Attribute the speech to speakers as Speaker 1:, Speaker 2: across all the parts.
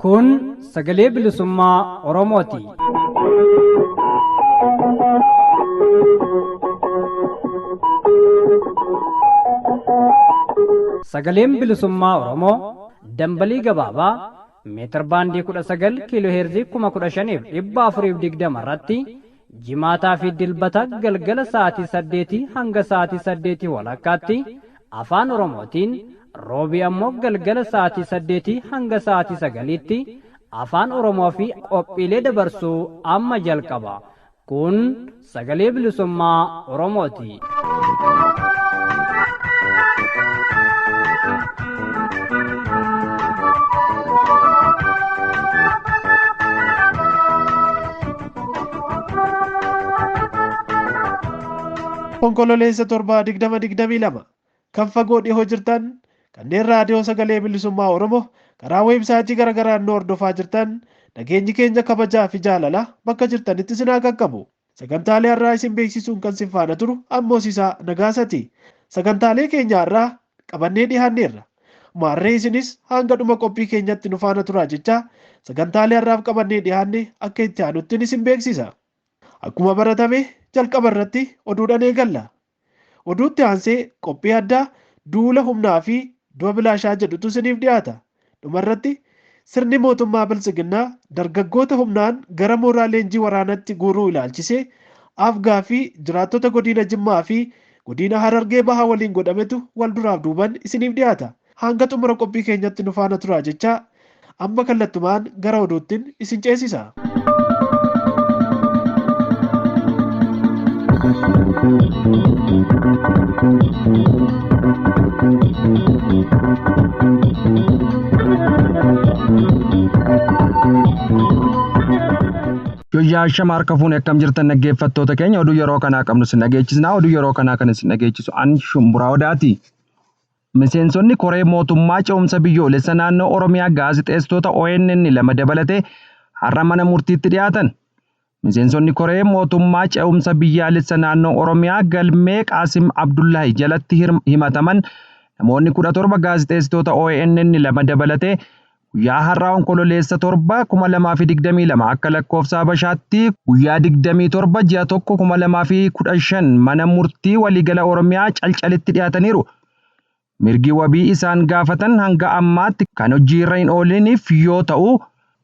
Speaker 1: Kun sagalee bilisummaa Oromooti. Sagaleen bilisummaa Oromoo dambalii gabaabaa meetir baandii 19 kiiloo heerzii 15,420 irratti jimaataa fi dilbata galgala sa'aatii 8 hanga sa'aatii 8 walakkaatti afaan Oromootiin roobii ammoo galgala sa'aatii 8 hanga sa'aatii 9tti afaan Oromoo fi qophiilee dabarsuu amma jalqaba. Kun sagalee bilisummaa Oromooti.
Speaker 2: Onkololeessa 7/2022 kan fagoo dhihoo jirtan kanneen raadiyoo sagalee bilisummaa Oromoo karaa weebsaayitii garaagaraan nu hordofaa jirtan nageenyi keenya kabajaa fi jaalala bakka jirtanitti isin haa qaqqabu. Sagantaalee har'aa isin beeksisuun kan isin faana turu Ammoosisaa Nagaasati. Sagantaalee keenya har'aa qabannee dhiyaanneerra. Maarree isinis hanga dhuma qophii keenyatti nu faana turaa jecha sagantaalee har'aaf qabannee dhiyaanne akka itti aanutti isin beeksisa. Akkuma baratame jalqaba irratti oduudhaan eegalla. Oduutti aansee qophii addaa duula humnaa fi du'a bilaashaa jedhutu isiniif dhiyaata. Dhumarratti sirni mootummaa Biltsiginnaa dargaggoota humnaan gara mooraa leenjii waraanaatti guuruu ilaalchisee afgaa fi jiraattota godina Jimmaa fi godina Harargee Bahaa waliin godhametu wal duraaf duuban isiniif dhiyaata. Hanga xumura qophii keenyatti nu faana turaa jecha amma kallattumaan gara oduuttiin isin ceesisa.
Speaker 3: Shama harka fuunee akkam jirtan dhaggeeffattoota keenya oduu yeroo kanaa qabnu sin dhageechisnaa. Oduu yeroo kanaa kan isin dhageechisu an Shumburaa Odaati. Miseensonni koree mootummaa ce'umsa biyyoolessa naannoo Oromiyaa gaazexeessitoota ONN 2 dabalatee har'a mana murtiitti dhiyaatan. Miseensonni koree mootummaa ce'umsa biyyaalessa naannoo Oromiyaa galmee Qaasim Abdullahi jalatti himataman namoonni 17 gaazexeessitoota ONN 2 dabalatee guyyaa har'aa onkololeessa 7/2022 akka lakkoofsa Habashaatti guyyaa 27 ji'a 1/2015 mana murtii waliigala Oromiyaa calcalitti dhiyaataniiru. Mirgi wabii isaan gaafatan hanga ammaatti kan hojii irra hin ooliniif yoo ta'u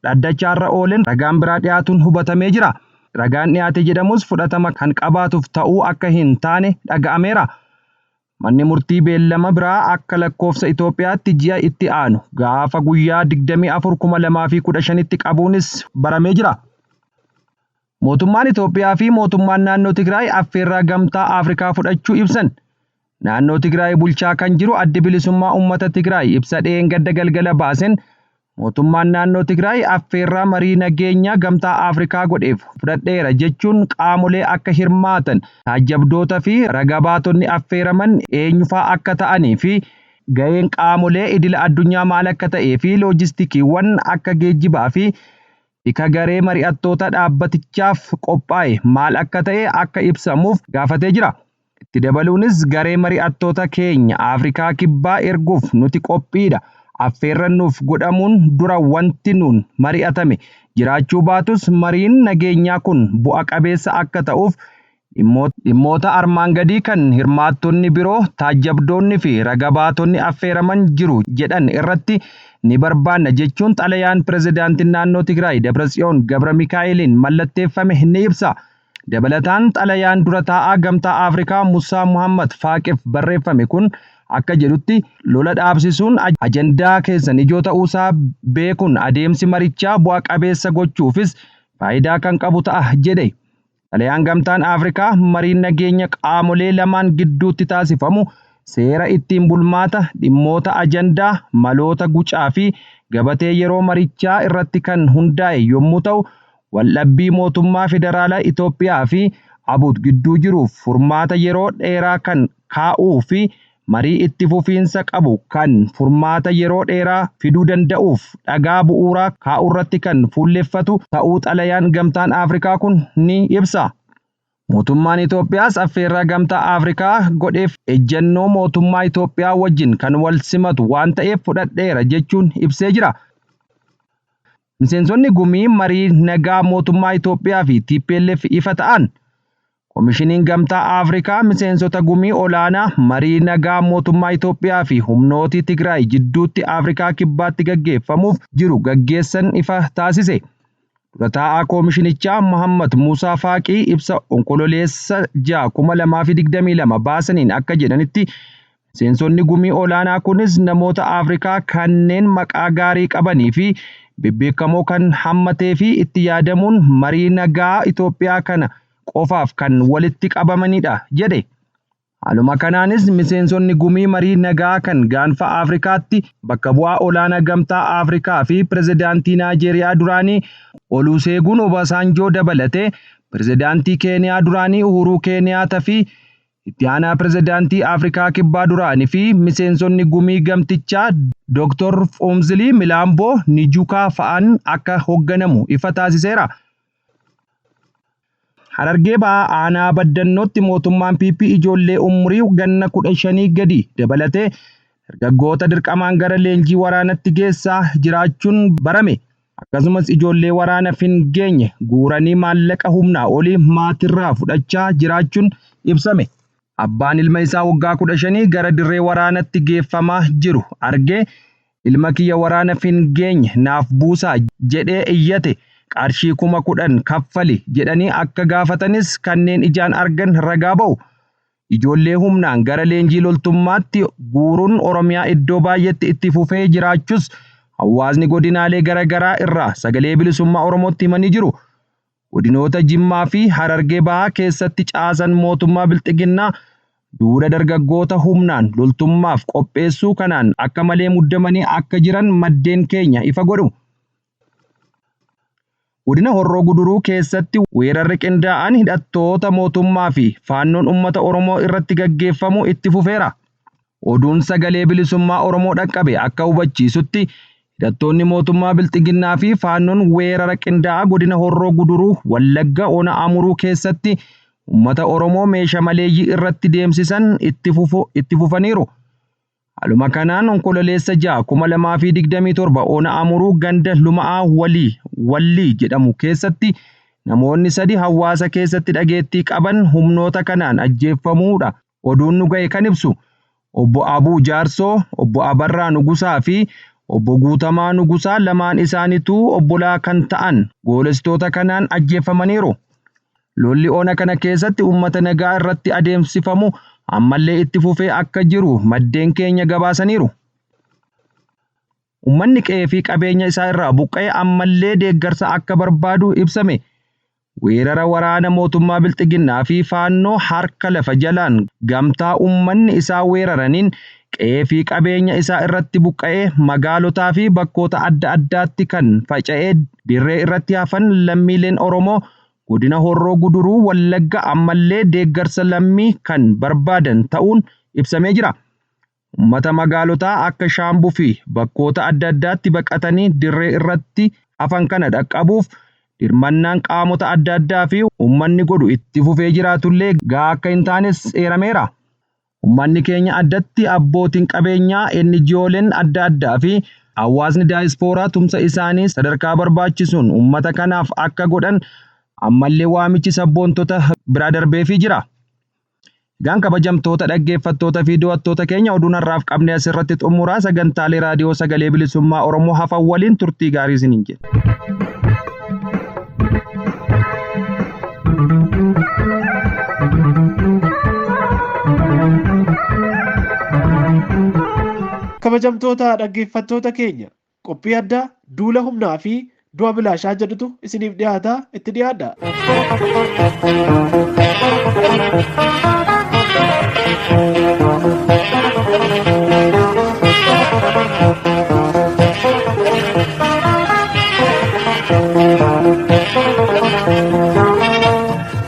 Speaker 3: dhaddachaarra oolen ragaan biraa dhiyaatuun hubatamee jira. Ragaan dhiyaate jedhamus fudhatama kan qabaatuuf ta'uu akka hin taane dhaga'ameera. Manni murtii beellama biraa akka lakkoofsa Itoophiyaatti ji'a itti aanu gaafa guyyaa 24/2015tti qabuunis baramee jira. Mootummaan Itoophiyaa fi mootummaan naannoo Tigraay affeerraa gamtaa Afrikaa fudhachuu ibsan. Naannoo Tigraay bulchaa kan jiru addi bilisummaa uummata Tigraay ibsa dheengadda galgala baasen mootummaan naannoo Tigraay affeerraa marii nageenyaa gamtaa Afrikaa godheef fudhadheera jechuun qaamolee akka hirmaatan taajjabdoota fi ragabaatonni affeeraman eenyufaa akka ta'anii fi ga'een qaamolee idila addunyaa maal akka ta'ee fi loojistikiiwwan akka geejjibaa fi bika garee mari'attoota dhaabbatichaaf qophaa'e maal akka ta'e akka ibsamuuf gaafatee jira. Itti dabaluunis garee mari'attoota keenya Afrikaa kibbaa erguuf nuti qophiidha. Affeerrannuuf godhamuun dura wanti nuun mari'atame jiraachuu baatus mariin nageenyaa kun bu'a qabeessa akka ta'uuf dhimmoota armaan gadii kan hirmaattonni biroo taajjabdoonni fi ragabaatonni affeeraman jiru jedhan irratti ni barbaanna jechuun xalayaan pirezidaantiin naannoo Tigraay Dabratsiyoon Gabra Mikaa'eliin mallatteeffame ni ibsa. Dabalataan xalayaan dura taa'aa gamtaa Afrikaa Musaa Muhammad Faaqiif barreeffame kun akka jedhutti lola dhaabsisuun ajandaa keessan ijoo ta'uusaa beekuun adeemsi marichaa bu'a qabeessa gochuufis faayidaa kan qabu ta'a jedhe. Xalayaan gamtaan Afrikaa mariin nageenya qaamolee lamaan gidduutti taasifamu seera ittiin bulmaata dhimmoota ajandaa maloota gucaa fi gabatee yeroo marichaa irratti kan hundaa'e yommuu ta'u waldhabbii mootummaa federaalaa Itoophiyaa fi Abuut gidduu jiruuf furmaata yeroo dheeraa kan kaa'uu fi marii itti fufiinsa qabu kan furmaata yeroo dheeraa fiduu danda'uuf dhagaa bu'uuraa kaa'uu irratti kan fuulleffatu ta'uu xalayaan gamtaan Afrikaa kun ni ibsa. Mootummaan Itoophiyaas affeerraa gamtaa Afrikaa godheef ejjennoo mootummaa Itoophiyaa wajjin kan wal simatu waan ta'eef fudhadheera jechuun ibsee jira. Miseensonni gumii marii nagaa mootummaa Itoophiyaa fi TPLF ifa ta'an Koomishiniin Gamtaa Afrikaa miseensota gumii olaanaa marii nagaa mootummaa Itoophiyaa fi humnootii Tigraay jidduutti Afrikaa kibbaatti gaggeeffamuuf jiru gaggeessan ifa taasise. Dura taa'aa koomishinichaa Muhammad Musaa Faaqii ibsa onkololeessa 2022 baasaniin akka jedhanitti miseensonni gumii olaanaa kunis namoota Afrikaa kanneen maqaa gaarii qabanii fi bebbeekamoo kan hammatee fi itti yaadamuun marii nagaa Itoophiyaa kana qofaaf kan walitti qabamanidha jedhe. Haaluma kanaanis miseensonni gumii marii nagaa kan gaanfa Afrikaatti bakka bu'aa olaanaa gamtaa Afrikaa fi pirezidaantii Naajeeriyaa duraanii Oluseegun Obasanjoo dabalatee pirezidaantii Keeniyaa duraanii Uhuruu Keeniyaataa fi itti aanaa pirezidaantii Afrikaa kibbaa duraanii fi miseensonni gumii gamtichaa Dr. Fomzilii Milaamboo Nijukaa fa'aan akka hoogganamu ifa taasiseera. Harargee ba'aa aanaa baddannootti mootummaan PP ijoollee umurii ganna 15 gadi dabalatee dargaggoota dirqamaan gara leenjii waraanatti geessaa jiraachuun barame. Akkasumas ijoollee waraana hin geenye guuranii maallaqa humnaa olii maatirraa fudhachaa jiraachuun ibsame. Abbaan ilma isaa waggaa 15 gara dirree waraanatti geeffamaa jiru argee ilma kiyya waraana hin geenye naaf buusaa jedhee iyyate. Qarshii 10,000 kaffali jedhanii akka gaafatanis kanneen ijaan argan ragaa ba'u. Ijoollee humnaan gara leenjii loltummaatti guuruun Oromiyaa iddoo baay'eetti itti fufee jiraachuus hawaasni godinaalee garaagaraa irraa sagalee bilisummaa Oromootti himanii jiru. Godinoota Jimmaa fi Harargee Bahaa keessatti caasan mootummaa Bilxiginnaa duula dargaggoota humnaan loltummaaf qopheessuu kanaan akka malee muddamanii akka jiran maddeen keenya ifa godhu. Godina Horroo Guduruu keessatti weerarri qindaa'aan hidhattoota mootummaa fi faannoon uummata Oromoo irratti gaggeeffamu itti fufeera. Oduun sagalee bilisummaa Oromoo dhaqqabe akka hubachiisutti hidhattoonni mootummaa Bilxiginnaa fi faannoon weerara qindaa'aa godina Horroo Guduruu Wallagga Ona Amuruu keessatti uummata Oromoo meeshaa maleeyyii irratti deemsisan itti fufaniiru. Haaluma kanaan onkololeessa 2027 Ona Amuruu ganda Luma'aa Wallii jedhamu keessatti namoonni 3 hawaasa keessatti dhageettii qaban humnoota kanaan ajjeefamuudha. Oduun nu ga'e kan ibsu obbo Abuu Jaarsoo, obbo Abarraa Nugusaa fi obbo Guutamaa Nugusaa lamaan isaaniituu obbolaa kan ta'an goolessitoota kanaan ajjeefamaniiru. Lolli ona kana keessatti uummata nagaa irratti adeemsifamu ammallee itti fufee akka jiru maddeen keenya gabaasaniiru. Uummanni qe'ee fi qabeenya isaa irraa buqqa'ee ammallee deeggarsa akka barbaadu ibsame. Weerara waraana mootummaa Bilxiginnaa fi faannoo harka lafa jalaan gamtaa uummanni isaa weeraraniin qe'ee fi qabeenya isaa irratti buqqa'ee magaalotaa fi bakkoota adda addaatti kan faca'ee dirree irratti hafan lammiileen Oromoo godina Horroo Guduruu Wallagga ammallee deeggarsa lammii kan barbaadan ta'uun ibsamee jira. Uummata magaalotaa akka Shaambuu fi bakkoota adda addaatti baqatanii dirree irratti hafan kana dhaqqabuuf dirmannaan qaamota adda addaa fi uummanni godhu itti fufee jiraatullee gahaa akka hin taanes eerameera. Uummanni keenya addatti abbootiin qabeenyaa NGO'leen adda addaa fi hawaasni daayispooraa tumsa isaanii sadarkaa barbaachisuun uummata kanaaf akka godhan ammallee waamichi sabboontota bira darbeefii jira. Gaan kabajamtoota dhaggeeffattoota fi daawwattoota keenya oduun har'aaf qabne asirratti xumuraa sagantaalee raadiyoo sagalee bilisummaa Oromoo hafan waliin turtii gaarii isiniin jedha.
Speaker 2: Kabajamtoota dhaggeeffattoota keenya qophii addaa duula humnaa fi du'a bilaashaa jedhutu isiniif dhiyaata itti dhiyaadha.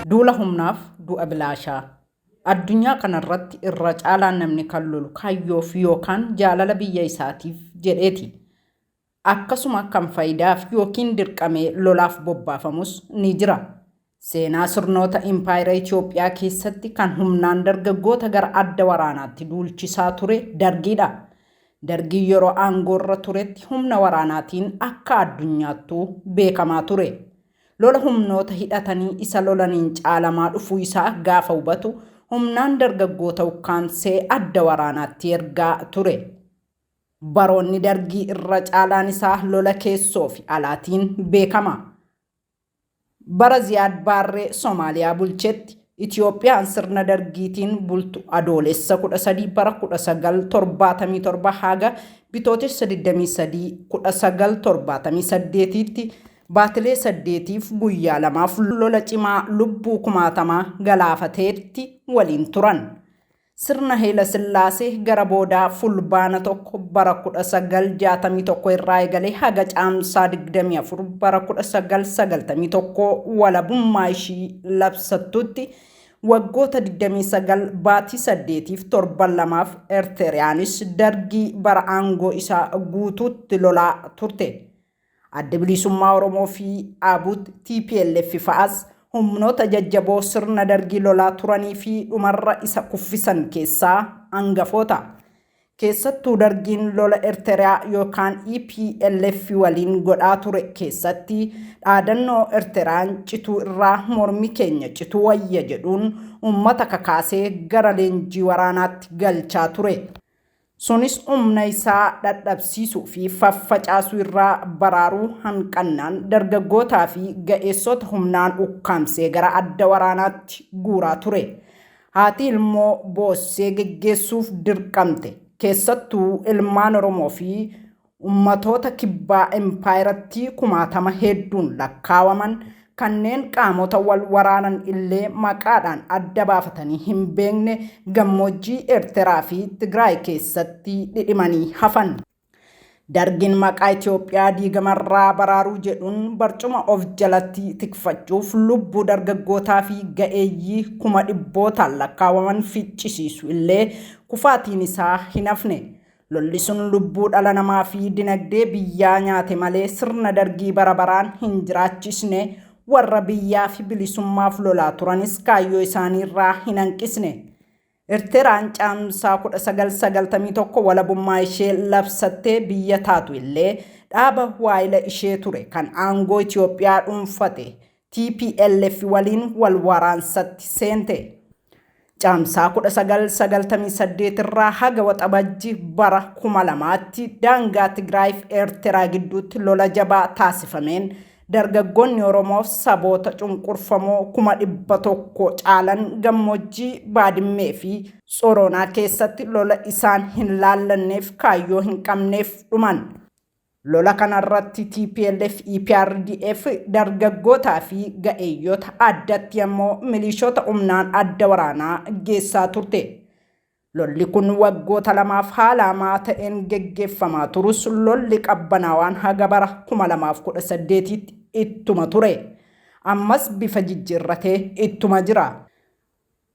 Speaker 4: Duula humnaaf du'a bilaashaa. Addunyaa kanarratti irra caalaan namni kan lolu kaayyoof yookaan jaalala biyya isaatiif jedheeti. Akkasuma kan faayidaaf yookiin dirqamee lolaaf bobbaafamus ni jira. Seenaa sirnoota impaayera Itoophiyaa keessatti kan humnaan dargaggoota gara adda waraanaatti duulchisaa ture Dargiidha. Dargii yeroo aangoorra turetti humna waraanaatiin akka addunyaattuu beekamaa ture. Lola humnoota hidhatanii isa lolaniin caalamaa dhufuu isaa gaafa hubatu humnaan dargaggoota ukkaamsee adda waraanaatti ergaa ture. Baroonni Dargii irra caalaan isaa lola keessoo fi alaatiin beekama. Bara Ziyaad Baarree Soomaaliyaa bulchetti Itoophiyaan sirna Dargiitiin bultu adoolessa 13 bara 1977 haga bitootessa 23 1978tti baatilee 8f guyyaa 2 lola cimaa lubbuu kumaatamaa galaafateetti waliin turan. Sirna Haayile Sillaasee gara boodaa fulbaana 1 bara 1961 irraa eegalee haga caamsaa 24 bara 1991 walabummaa ishii labsattutti waggoota 29 baatii 8f 7 Eertiriyaanis Dargii bara aangoo isaa guutuutti lolaa turte. Adda Bilisummaa Oromoo fi Abuut TPLF fa'aas humnoota jajjaboo sirna Dargii lolaa turanii fi dhumarra isa kuffisan keessaa hangafoota. Keessattuu Dargiin lola Eertiriyaa yookaan EPLF waliin godhaa ture keessatti dhaadannoo Eertiriyaan cituu irraa mormi keenya cituu wayya jedhuun uummata kakaasee gara leenjii waraanaatti galchaa ture. Sunis humna isaa dadhabsiisuu fi faffacaasuu irraa baraaruu hanqannaan dargaggootaa fi ga'eessota humnaan ukkaamsee gara adda waraanaatti guuraa ture. Haati ilmoo boossee geggeessuuf dirqamte. Keessattuu ilmaan Oromoo fi ummatoota kibbaa empaayiratti kumaatama hedduun lakkaawaman kanneen qaamota wal waraanan illee maqaadhaan adda baafatanii hin beekne gammoojjii Eertiraa fi Tigraay keessatti dhidhimanii hafan. Dargiin maqaa Itoophiyaa diigamarraa baraaruu jedhuun barcuma of jalatti tikfachuuf lubbuu dargaggootaa fi ga'eeyyii kuma dhibbootaan lakkaawaman ficcisiisu illee kufaatiin isaa hin hafne. Lolli sun lubbuu dhala namaa fi dinagdee biyyaa nyaate malee sirna Dargii bara baraan hin jiraachisne. Warra biyyaa fi bilisummaaf lolaa turanis kaayyoo isaaniirraa hin hanqisne. Eertiraan caamsaa 1991 walabummaa ishee labsattee biyya taatu illee dhaaba waayila ishee ture kan aangoo Itoophiyaa dhuunfate TPLF waliin wal waraansatti seente. Caamsaa 1998 irraa haga waxabajji bara 2000tti daangaa Tigraay fi Eertiraa gidduutti lola jabaa taasifameen dargaggoonni Oromoof saboota cunqurfamoo 100,000 caalan gammoojjii Baadimmee fi Tsoronaa keessatti lola isaan hin laallanneef kaayyoo hin qabneef dhuman. Lola kanarratti TPLF, EPRDF dargaggootaa fi ga'eeyyoota addatti ammoo milishoota humnaan adda waraanaa geessaa turte. Lolli kun waggoota lamaaf haala hamaa ta'een geggeeffamaa turus lolli qabbanaawaan haga bara 2018tti ittuma ture. Ammas bifa jijjiirratee ittuma jira.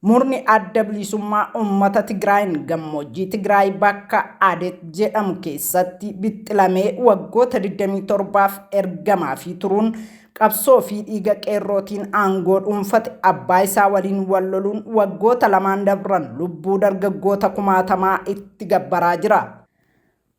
Speaker 4: Murni adda bilisummaa uummata Tigraayin gammoojjii Tigraay bakka Adet jedhamu keessatti bixxilamee waggoota 27f ergamaa fi turuun qabsoo fi dhiiga qeerrootiin aangoo dhuunfate abbaa isaa waliin wal loluun waggoota lamaan dabran lubbuu dargaggoota kumaatamaa itti gabbaraa jira.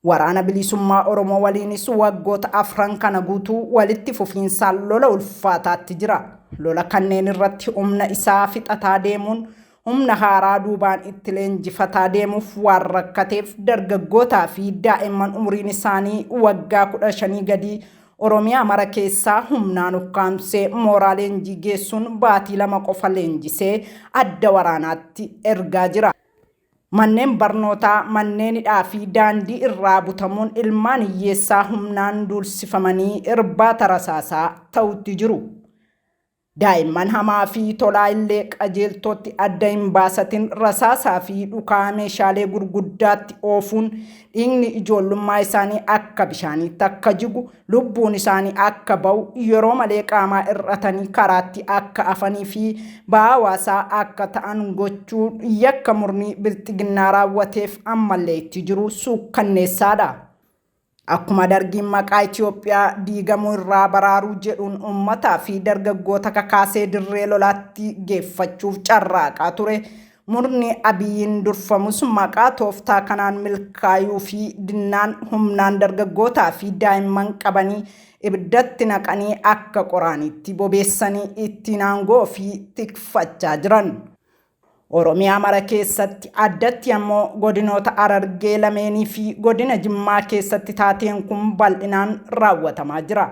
Speaker 4: Waraana bilisummaa Oromoo waliinis waggoota 4 kana guutuu walitti fufiinsaan lola ulfaataatti jira. Lola kanneen irratti humna isaa fixataa deemuun humna haaraa duubaan itti leenjifataa deemuuf waan rakkateef dargaggootaa fi daa'imman umriin isaanii waggaa 15 gadii Oromiyaa mara keessaa humnaan ukkaamsee mooraa leenjii geessuun baatii 2 qofa leenjisee adda waraanaatti ergaa jira. Manneen barnootaa, manneen hidhaa fi daandii irraa butamuun ilmaan hiyyeessaa humnaan duulsifamanii irbaata rasaasaa ta'utti jiru. Daa'imman hamaa fi tolaa illee qajeeltootti adda hin baasatin rasaasaa fi dhukaa meeshaalee gurguddaatti oofuun dhiigni ijoollummaa isaanii akka bishaaniitti akka jigu lubbuun isaanii akka ba'u yeroo malee qaamaa irratanii karaatti akka afanii fi ba'aa hawaasaa akka ta'an gochuun yakka murni bilxiginnaa raawwateef ammallee itti jiru suukkanneessaadha. Akkuma dargiin maqaa Itoophiyaa diigamuu irraa baraaruu jedhuun uummataa fi dargaggoota kakaasee dirree lolaatti geeffachuuf carraaqaa ture, murni Abiyyiin durfamus maqaa tooftaa kanaan milkaayuu fi dinnaan humnaan dargaggootaa fi daa'imman qabanii ibiddatti naqanii akka qoraanitti bobeessanii ittiin aangoo fi tikfachaa jiran. Oromiyaa mara keessatti addatti ammoo godinoota Harargee lameenii fi godina Jimmaa keessatti taateen kun bal'inaan raawwatamaa jira.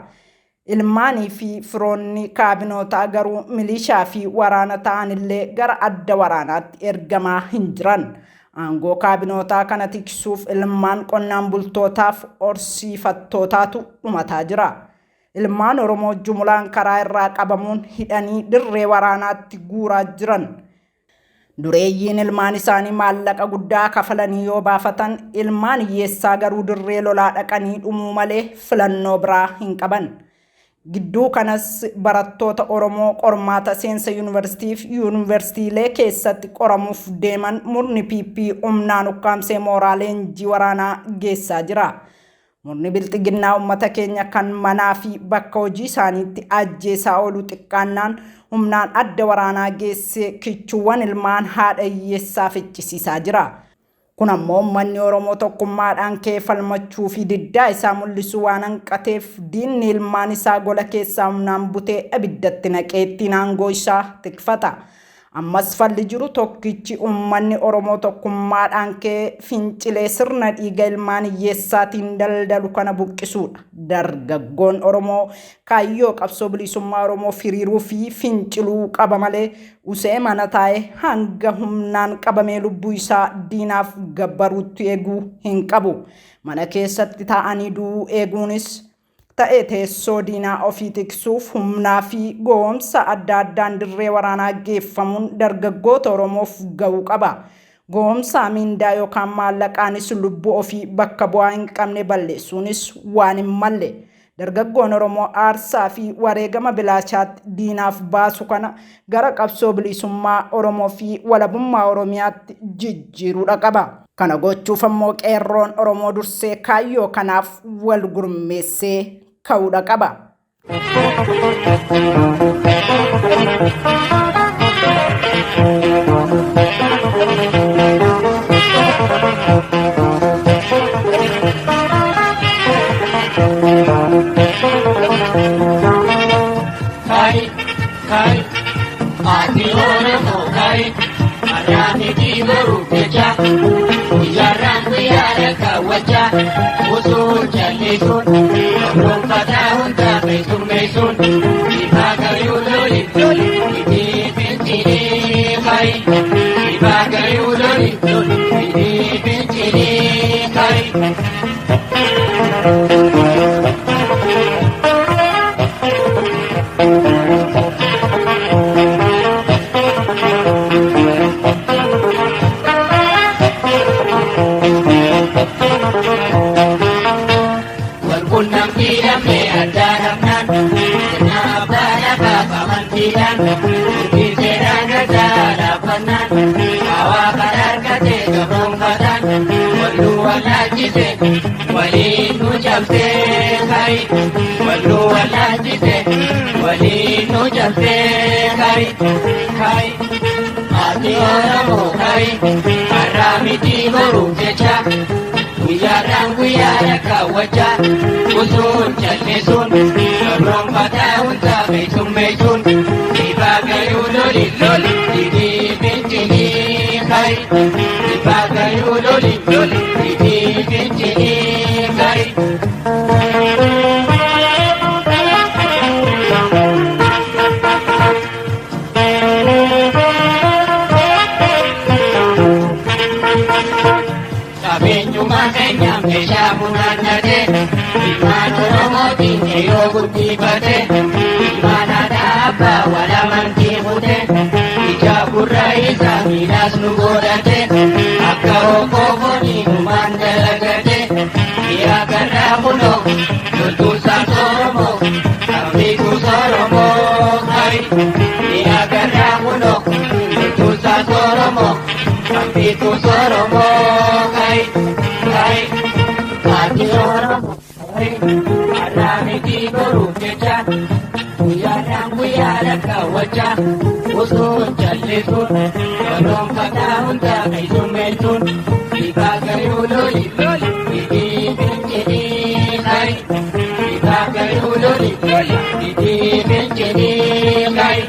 Speaker 4: Ilmaanii fi firoonni kaabinootaa garuu milishaa fi waraana ta'anillee gara adda waraanaatti ergamaa hin jiran. Aangoo kaabinootaa kana tiksuuf ilmaan qonnaan bultootaaf horsiifattootaatu dhumataa jira. Ilmaan Oromoo jumulaan karaa irraa qabamuun hidhanii dirree waraanaatti guuraa jiran. Dureeyyiin ilmaan isaanii maallaqa guddaa kafalanii yoo baafatan, ilmaan hiyyeessaa garuu dirree lolaa dhaqanii dhumuu malee filannoo biraa hin qaban. Gidduu kanas barattoota Oromoo qormaata seensa yuunivarsiitii fi yuunivarsiitiilee keessatti qoramuuf deeman murni PP humnaan ukkaamsee mooraa leenjii waraanaa geessaa jira. Murni bilxiginnaa uummata keenya kan manaa fi bakka hojii isaaniitti ajjeesaa oolu xiqqaannaan humnaan adda waraanaa geessee kichuuwwan ilmaan haadha hiyyeessaa fichisiisaa jira. Kun ammoo uummanni Oromoo tokkummaadhaan ka'ee falmachuu fi diddaa isaa mul'isuu waan hanqateef diinni ilmaan isaa gola keessaa humnaan butee ibiddatti naqee ittiin aangoo isaa tikfata. Ammas falli jiru tokkichi uummanni Oromoo tokkummaadhaan ka'ee fincilee sirna dhiiga ilmaan hiyyeessaatiin daldalu kana buqqisuudha. Dargaggoon Oromoo kaayyoo qabsoo bilisummaa Oromoo firiiruu fi finciluu qaba malee usee mana taa'ee hanga humnaan qabamee lubbuu isaa diinaaf gabbaruutti eeguu hin qabu. Mana keessatti taa'anii du'uu eeguunis ta'ee teessoo diinaa ofii tiksuuf humnaa fi goomsa adda addaan dirree waraanaa geeffamuun dargaggoota Oromoof ga'uu qaba. Goomsa mindaa yookaan maallaqaanis lubbuu ofii bakka bu'aa hin qabne balleessuunis waan hin malle. Dargaggoon Oromoo aarsaa fi wareegama bilaachaatti diinaaf baasu kana gara qabsoo bilisummaa Oromoo fi walabummaa Oromiyaatti jijjiiruudha qaba. Kana gochuuf ammoo qeerroon Oromoo dursee kaayyoo kanaaf wal gurmeessee ka'uudha qaba.
Speaker 5: Kai, ati Oromoo kai, arami kibaru kecha, ijaran kuyara kawacha, usul jalisun, rompata unta mesun, ibaga yuloli, iti pinchini kai, ibaga yuloli, iti pinchini kai. Walinu jamte kai, walu walajite, walinu jamte kai, kai. Ati Oromoo kai, arami tibaru kecha, guyarang guyara kawacha, usun jalisun, rompata unta mesun, ibagayu loli loli, idi pinchini kai, ibagayu loli loli, idi pinchini kai. Sabinyuma kenya mesha munanade, iman Oromoo tinge yogutti bate, iman ada apa wala kuno, lultusa soromo, ambitu soromo, kai. Ni agarra kuno, lultusa soromo, ambitu soromo, kai. Ati soromo, kai. Arami ti boru kecha, kuyara kawacha, usun chalisun, kolom kata unta kaisumelun, ika kayuloli, iti bencheni kai, ika kayuloli, iti bencheni kai.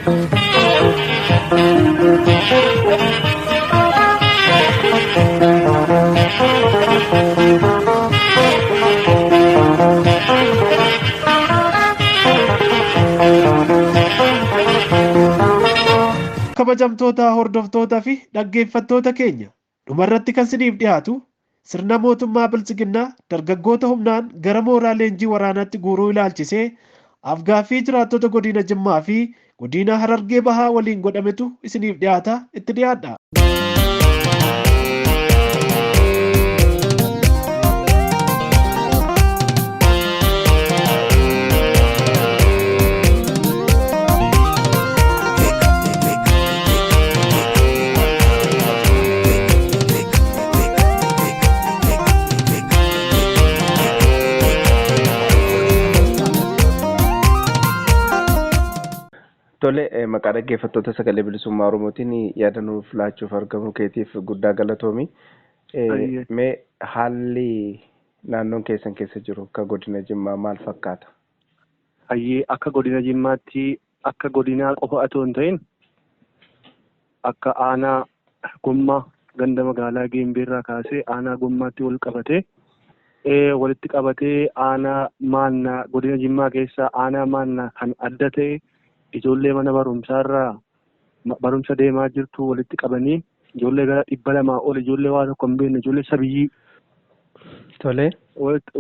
Speaker 2: Kabajamtoota hordoftootaa fi dhaggeeffattoota keenya dhumarratti kan isiniif dhiyaatu sirna mootummaa bilchiginnaa dargaggoota humnaan gara mooraa leenjii waraanaatti guuruu ilaalchisee afgaaffii jiraattota godina Jimmaa fi godina Harargee Bahaa waliin godhametu isiniif dhiyaata, itti dhiyaadha.
Speaker 3: Tole maqaa dhaggeeffattoota sagalee bilisummaa Oromootiin yaada nuuf laachuuf argamuu keetiif guddaa galatoomi. Mee haalli naannoon keessan keessa jiru akka godina Jimmaa maal fakkaata?
Speaker 6: Akka godina Jimmaatti akka godinaa qofa otoo hin ta'in akka aanaa Gummaa ganda magaalaa Geembeerraa kaasee aanaa Gummaatti walitti qabatee aanaa Maannaa godina Jimmaa keessaa aanaa Maannaa kan adda ta'e ijoollee mana barumsaarraa barumsa deemaa jirtu walitti qabanii ijoollee gara 200 ol ijoollee waa tokko hin beekne ijoollee sabiyyii
Speaker 3: Tole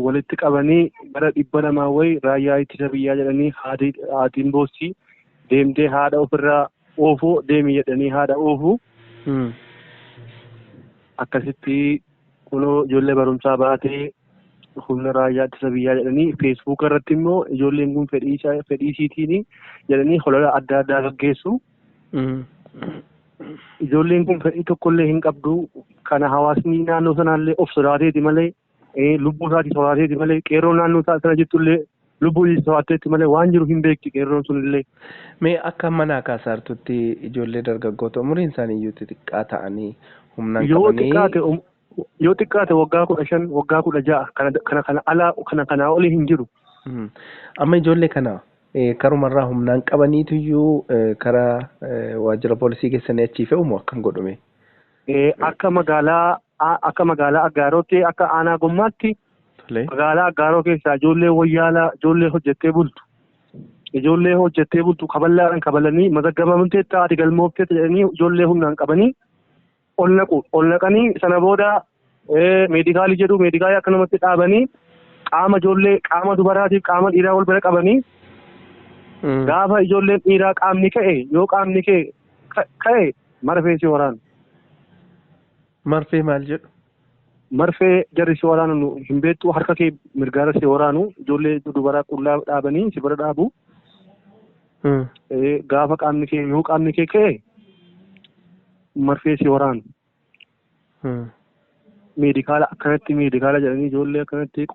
Speaker 6: walitti qabanii gara 200 wayi raayyaa ittisa biyyaa jedhanii haatiin boossii deemtee haadha ofirraa oofuu deemi jedhanii haadha oofuu akkasitti kunoo ijoollee barumsaa baatee humna raayyaa ittisa biyyaa jedhanii feesbuuk irratti immoo ijoolleen kun fedhii isiitiin jedhanii holola adda addaa gaggeessu. Ijoolleen kun fedhii tokkollee hin qabdu kana hawaasni naannoo sanaallee of sodaateeti malee lubbuu isaatii sodaateeti malee qeerroo naannoo isaa sana jirtullee lubbuu isii sodaateeti malee waan jiru hin beekti qeerroon sunillee.
Speaker 3: Mee akka mana kaasaartutti ijoollee dargaggoota umuriin isaanii iyyuu xixiqqaa ta'anii humnaan qabanii
Speaker 6: yoo xiqqaate waggaa 15 waggaa 16 kana olii hin jiru.
Speaker 3: Amma ijoollee kana karumarraa humnaan qabaniitu iyyuu karaa waajjira poolisii keessanii achii fe'umoo akkam godhume?
Speaker 6: Akka magaalaa Aggaarootti akka aanaa Gummaatti magaalaa Aggaaroo keessaa ijoollee wayyaalaa ijoollee hojjettee bultu kaballaadhaan kabalanii mazaggabamtee taate galmoofte jedhanii ijoollee humnaan qabanii ol naqanii sana booda meedikaalii jedhu meedikaalii akka namatti dhaabanii qaama dubaraatiif qaama dhiiraa wal bira qabanii gaafa ijoolleen dhiiraa qaamni ka'e yoo qaamni ka'e marfee si waraanu.
Speaker 3: Marfee maal jedhu?
Speaker 6: Marfee jarri si waraanu hin beektu harka kee mirgaara si waraanu ijoollee dubaraa qullaa dhaabanii si bira dhaabu. Gaafa yoo qaamni kee ka'e marfee si waraanu. Meedikaala akkanatti meedikaala jedhanii ijoollee akkanatti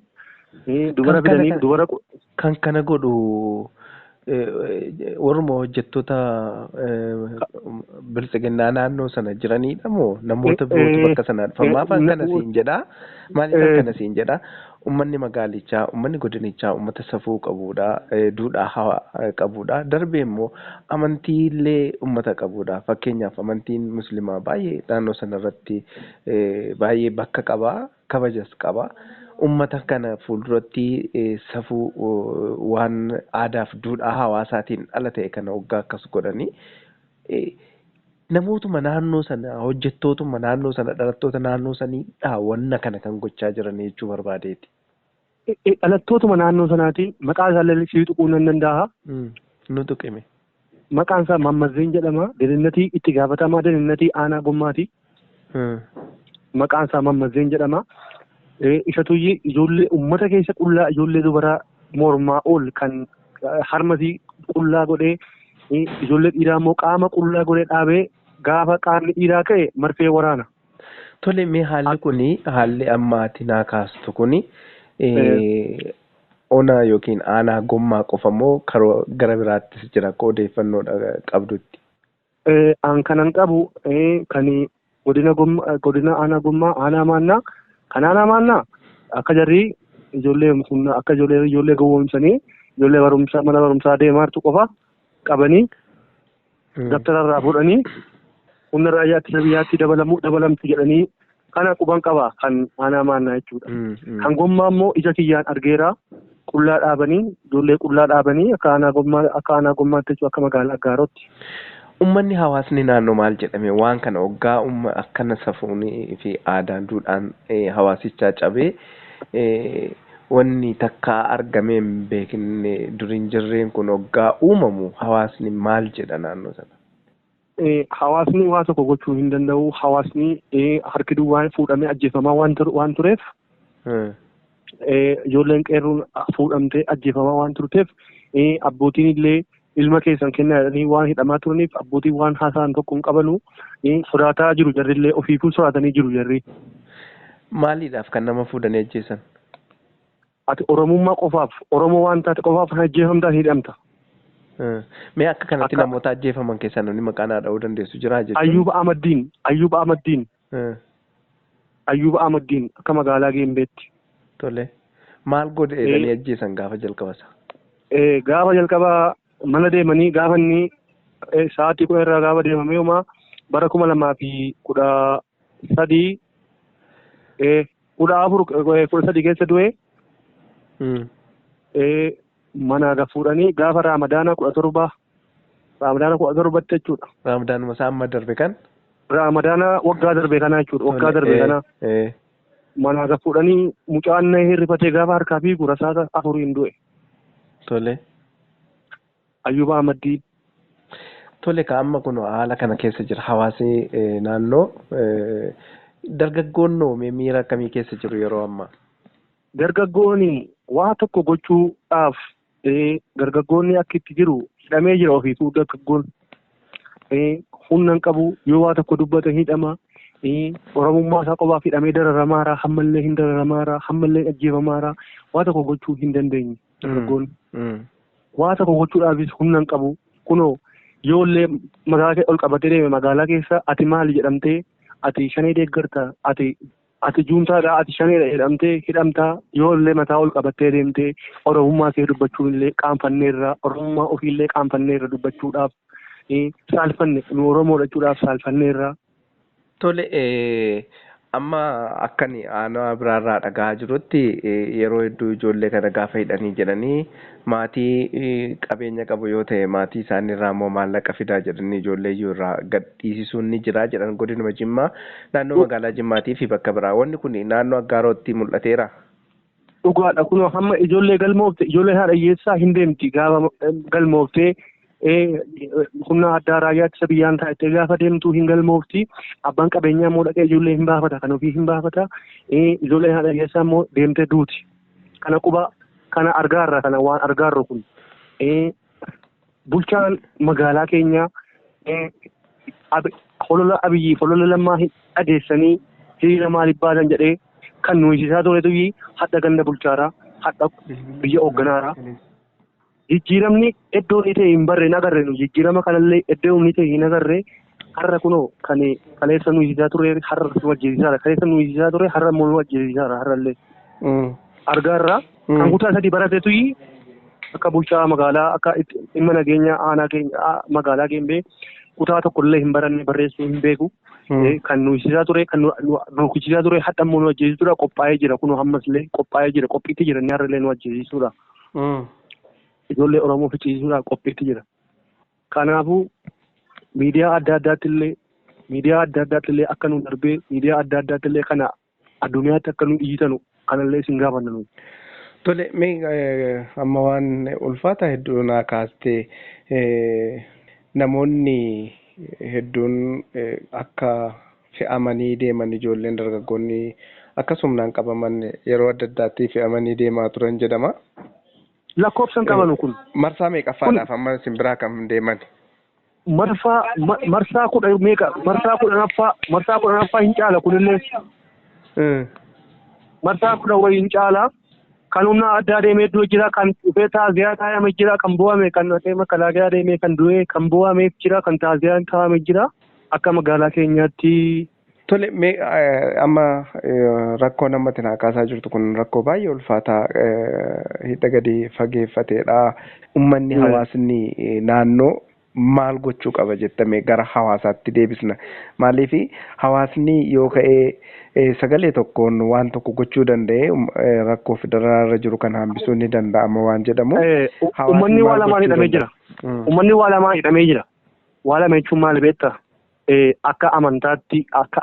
Speaker 6: dubara fidanii dubara.
Speaker 3: Kan kana godhu warruma hojjettoota bilchiginnaa naannoo sana jiranidha moo namoota birootu bakka sanaa dhufa? Maaf akkana siin jedhaa? Maaliif akkana siin jedhaa? Uummanni magaalichaa, uummanni godinichaa uummata safuu qabudha, duudhaa qabudha. Darbee immoo amantiillee uummata qabudha. Fakkeenyaaf amantiin musliimaa baay'ee naannoo sanarratti baay'ee bakka qaba, kabajas qaba. Uummata kana fuulduratti safuu waan aadaaf duudhaa hawaasaatiin ala ta'e kana waggaa akkas godhanii namootuma naannoo sana hojjettootuma naannoo sana dhalattoota naannoo saniidha wanna kana kan gochaa jiran jechuu barbaadeeti.
Speaker 6: Dhalattootuma naannoo sanaati maqaa isaallee sii tuquu nan danda'a.
Speaker 3: Nu tuqime.
Speaker 6: Maqaan isaa Mammazzeen jedhama. Deeninnatii itti gaafatamaa deeninnatii aanaa Gummaati. Maqaan isaa Mammazzeen jedhama. Isatu ijoollee uummata keessa qullaa ijoollee dubaraa mormaa ol kan harmasii qullaa godhee ijoollee dhiiraa immoo qaama qullaa godhee dhaabee gaafa qaamni dhiiraa ka'e marfee waraana.
Speaker 7: Tole mee haalli kuni haalli amma ati naa kaastu kuni ona yookiin aanaa gommaa qofa moo gara biraattis jira akka odeeffannoo qabdutti?
Speaker 6: An kanan qabu kan godina aanaa gommaa aanaa maannaa kan aanaa maannaa akka jarri ijoollee humna akka ijoollee gowwoomsanii ijoollee mana barumsaa deemaartu qofa qabanii dabtararraa fuudhanii humna raayyaa ittisa biyyaatti dabalamtu jedhanii kana quban qaba kan aanaa maannaa jechuudha. Kan gommaa immoo ija kiyyaan argeera qullaa dhaabanii ijoollee qullaa dhaabanii akka aanaa gommaatti jechuudha akka magaalaa Aggaarotti.
Speaker 7: Uummanni hawaasni naannoo maal jedhame waan kana hoggaa akkana safuunii fi aadaan duudhaan hawaasichaa cabee wanni takka argamee hin beekne duriin jirreen kun hoggaa uumamu hawaasni maal jedha naannoo sana?
Speaker 6: Hawaasni waa tokko gochuu hin danda'u. Hawaasni harki duwwaan fuudhamee ajjeefamaa waan tureef ijoolleen qeerroon fuudhamtee ajjeefamaa waan turteef abbootiin illee ilma keessan kennaa jedhanii waan hidhamaa turaniif abbootiin waan haasa'an tokko hin qabanu sodaataa jiru jarrillee ofiifuu sodaatanii jiru jarri.
Speaker 7: Maaliidhaaf kan nama fuudhanii ajjeesan?
Speaker 6: Ati Oromummaa qofaaf Oromoo waan taate qofaaf kan ajjeefamtaa hidhamta.
Speaker 7: Mee akka kanatti namoota ajjeefaman keessaa namni maqaa naa dha'uu dandeessu jira jechuudha. Ayyuba Ahmaddiin akka magaalaa Geembeetti. Tole. Maal godhe jedhanii ajjeesan gaafa jalqabasa?
Speaker 6: Gaafa jalqabaa mana deemanii gaafa inni sa'aatii 10 irraa gaafa deemamee homaa bara 2013 13 keessa du'e. Mana fuudhanii gaafa Raamadaana 17 jechuudha.
Speaker 7: Raamadaanuma isaa amma darbe kan?
Speaker 6: Raamadaana waggaa darbe kana jechuudha. Waggaa darbe kana. Mana fuudhanii mucaan hirrifatee gaafa harkaa fi rasaasa 4 du'e.
Speaker 7: Tole.
Speaker 6: Ayyuba Ahmaddiin.
Speaker 7: Tole ka amma kun haala kana keessa jira hawaasni naannoo dargaggoonni miira akkamii keessa jiru yeroo ammaa?
Speaker 6: Dargaggoonni waa tokko gochuudhaaf dargaggoonni akka itti jiru hidhamee jira ofiifuu dargaggoon humna hin qabu yoo waa tokko dubbatan hidhama oromummaa isaa qofaaf hidhamee dararamaara hammallee hin dararamaara hammallee ajjeefamaara waa tokko gochuu hin dandeenye dargaggoonni waa tokko gochuudhaafis humna hin qabu kunoo yoollee magaalaa ol qabatee deeme magaalaa keessa ati maali jedhamtee ati shanee deeggarta ati juuntaadha ati shaneedha jedhamtee hidhamtaa yoollee mataa ol qabattee deemtee oromummaa kee dubbachuun illee qaanfanneerra oromummaa ofiillee qaanfanneerra dubbachuudhaaf saalfanne nu oromoodha jechuudhaaf saalfanneerra.
Speaker 7: Tole amma akkani aanaa biraarraa dhagaa jirutti yeroo hedduu ijoollee kana gaafa hidhanii jedhanii maatii qabeenya qabu yoo ta'e maatii isaaniirraa immoo maallaqa fidaa jedhanii ijoollee iyyuu irraa gadhiisisuun ni jira jedhan godinuma Jimmaa naannoo magaalaa Jimmaatii fi bakka biraa wanni kun naannoo Aggaarootti mul'ateera.
Speaker 6: Dhugaadha kunoo hamma ijoollee galmoofte ijoollee haadha hiyyeessaa hin deemti gaafa galmooftee humna addaa raayyaa ittisa biyyaan taa'ettee gaafa deemtuu hin galmoofti abbaan qabeenyaa immoo dhaqee ijoollee hin baafata kan ofii hin baafata ijoollee haadha hiyyeessaa immoo deemtee duuti kana quba kana argaarra kana waan argaarru kun bulchaan magaalaa keenyaa holola abiyyi holola lammaa hin dhageessanii hiriira maaliif baasan jedhee kan nuyi turetu hadda ganda bulchaaraa hadda biyya hoogganaara. Jijjiiramni iddoo inni ta'e hin barre hin agarre jijjiirama kanallee iddoo inni ta'e hin agarre har'a kunoo kan kaleessa nu hidhaa ture har'a nu ajjeesisaadha kaleessa nu hidhaa ture har'a immoo nu ajjeesisaadha har'allee. Argaarraa kan kutaa sadii barateetu akka bulchaa magaalaa akka dhimma nageenya aanaa keenya magaalaa Geembee kutaa tokkollee hin baranne barreessuu hin beeku. Kan nu hidhaa ture kan nu hidhaa ture hadha immoo nu ajjeesisuudha qophaa'ee jira kunoo ammasillee qophaa'ee jira qophiitti jira inni har'allee nu ajjeesisuudha. Ijoollee Oromoo ficcisiisuudhaaf qophiitti jira. Kanaafuu miidiyaa adda addaatti illee akka nu darbee miidiyaa adda addaatti illee kana addunyaatti akka nu dhiitanu kanallee isin gaafanna nuyi.
Speaker 7: Tole amma waan ulfaata hedduu naa kaastee namoonni hedduun akka fe'amanii deeman ijoolleen dargaggoonni akkasumnaan qabaman yeroo adda addaatti fe'amanii deemaa turan jedhama.
Speaker 6: Lakkoofsan qaban kun.
Speaker 7: Marsaa meeqaffaadhaaf amma simbiraa kam deeman?
Speaker 6: Marsaa kudha meeqa? Marsaa kudhanaffaa hin caala kunillee. Marsaa kudha wayii hin caala. Kan humna addaa deemee du'e jira, kan dhufee taaziyaa taa'ame jira, kan bu'ame, kan makalaagaa deemee kan du'e, kan bu'ame jira, kan taaziyaan taa'ame jira. Akka magaalaa keenyaatti.
Speaker 7: Tole amma rakkoo namatti naa kaasaa jirtu kun rakkoo baay'ee ulfaataa hidha gadi fageeffateedha. Uummanni hawaasni naannoo maal gochuu qaba jettame gara hawaasaatti deebisna. Maaliif hawaasni yoo ka'ee sagalee tokkoon waan tokko gochuu danda'e rakkoo federaalaarra jiru kan hambisuu ni danda'ama waan jedhamu.
Speaker 6: Uummanni waa lamaan hidhamee jira. Uummanni waa lamaan hidhamee jira. Waa lama jechuun maal beektaa? Akka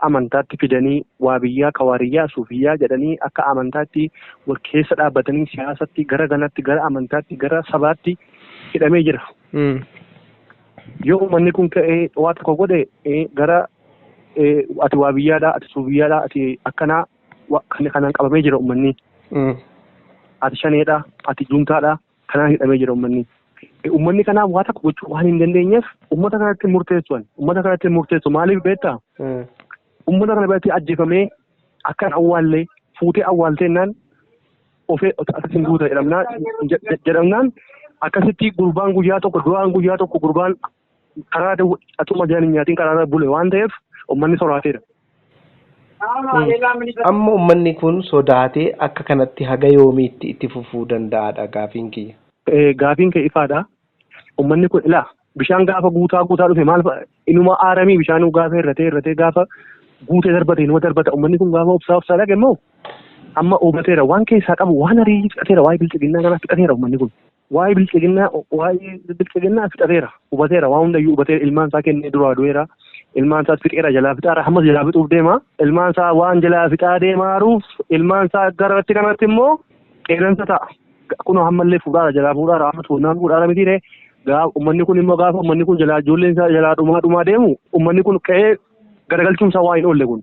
Speaker 6: amantaatti fidanii waabiyyaa, qawaariyyaa, suufiyyaa jedhanii akka amantaatti wal keessa dhaabbatanii siyaasatti gara ganatti, gara amantaatti, gara sabaatti hidhamee jira. Yoo uummanni kun ka'ee waa tokko godhe gara ati waabiyyaadhaa, ati suufiyyaadhaa, ati akkanaa kanaan qabamee jira uummanni. Ati shaneedhaa, ati juntaadhaa, kanaan hidhamee jira uummanni. Uummanni kanaaf waa tokko gochuu waan hin dandeenyeef uummata kanatti murteessu maaliif beektaa? Uummata kana biratti ajjeefamee akkan awwaallee fuutee awwaalteennaan ofee akkasiin guuta jedhamnaan akkasitti gurbaan guyyaa tokko gurbaan karaa atuma nyaatiin karaa bule waan ta'eef uummanni sodaateera.
Speaker 7: Amma uummanni kun sodaatee akka kanatti haga yoomiitti itti fufuu danda'aadha gaafiin kiyya?
Speaker 6: Gaafiin kee ifaadha. Uummanni kun ilaa bishaan gaafa guutaa dhufe maal inuma aaramii bishaan gaafa irratee gaafa guutee darbate inuma darbata. Uummanni kun gaafa obsaa dhage immoo amma hubateera waan keessaa qabu waan arii fixateera waa'ee bilchiginnaa kanaa fixateera uummanni kun. Waa'ee bilchiginnaa fixateera hubateera waan hundayyuu hubateera ilmaan isaa kennee duraa du'eera. Ilmaan isaa fixeera jalaa fixaara hammas jalaa fixuuf deema. Ilmaan isaa waan jalaa fixaa deemaaruuf ilmaan isaa garatti kanatti immoo qeeransa ta'a. Kunoo hammallee fuudhaara jalaa fuudhaara amma tuunnaan fuudhaara mitiiree uummanni kun immoo gaafa uummanni kun jalaa ijoolleen isaa jalaa dhumaa deemu uummanni kun ka'ee garagalchuunsaa waa hin oolle kun.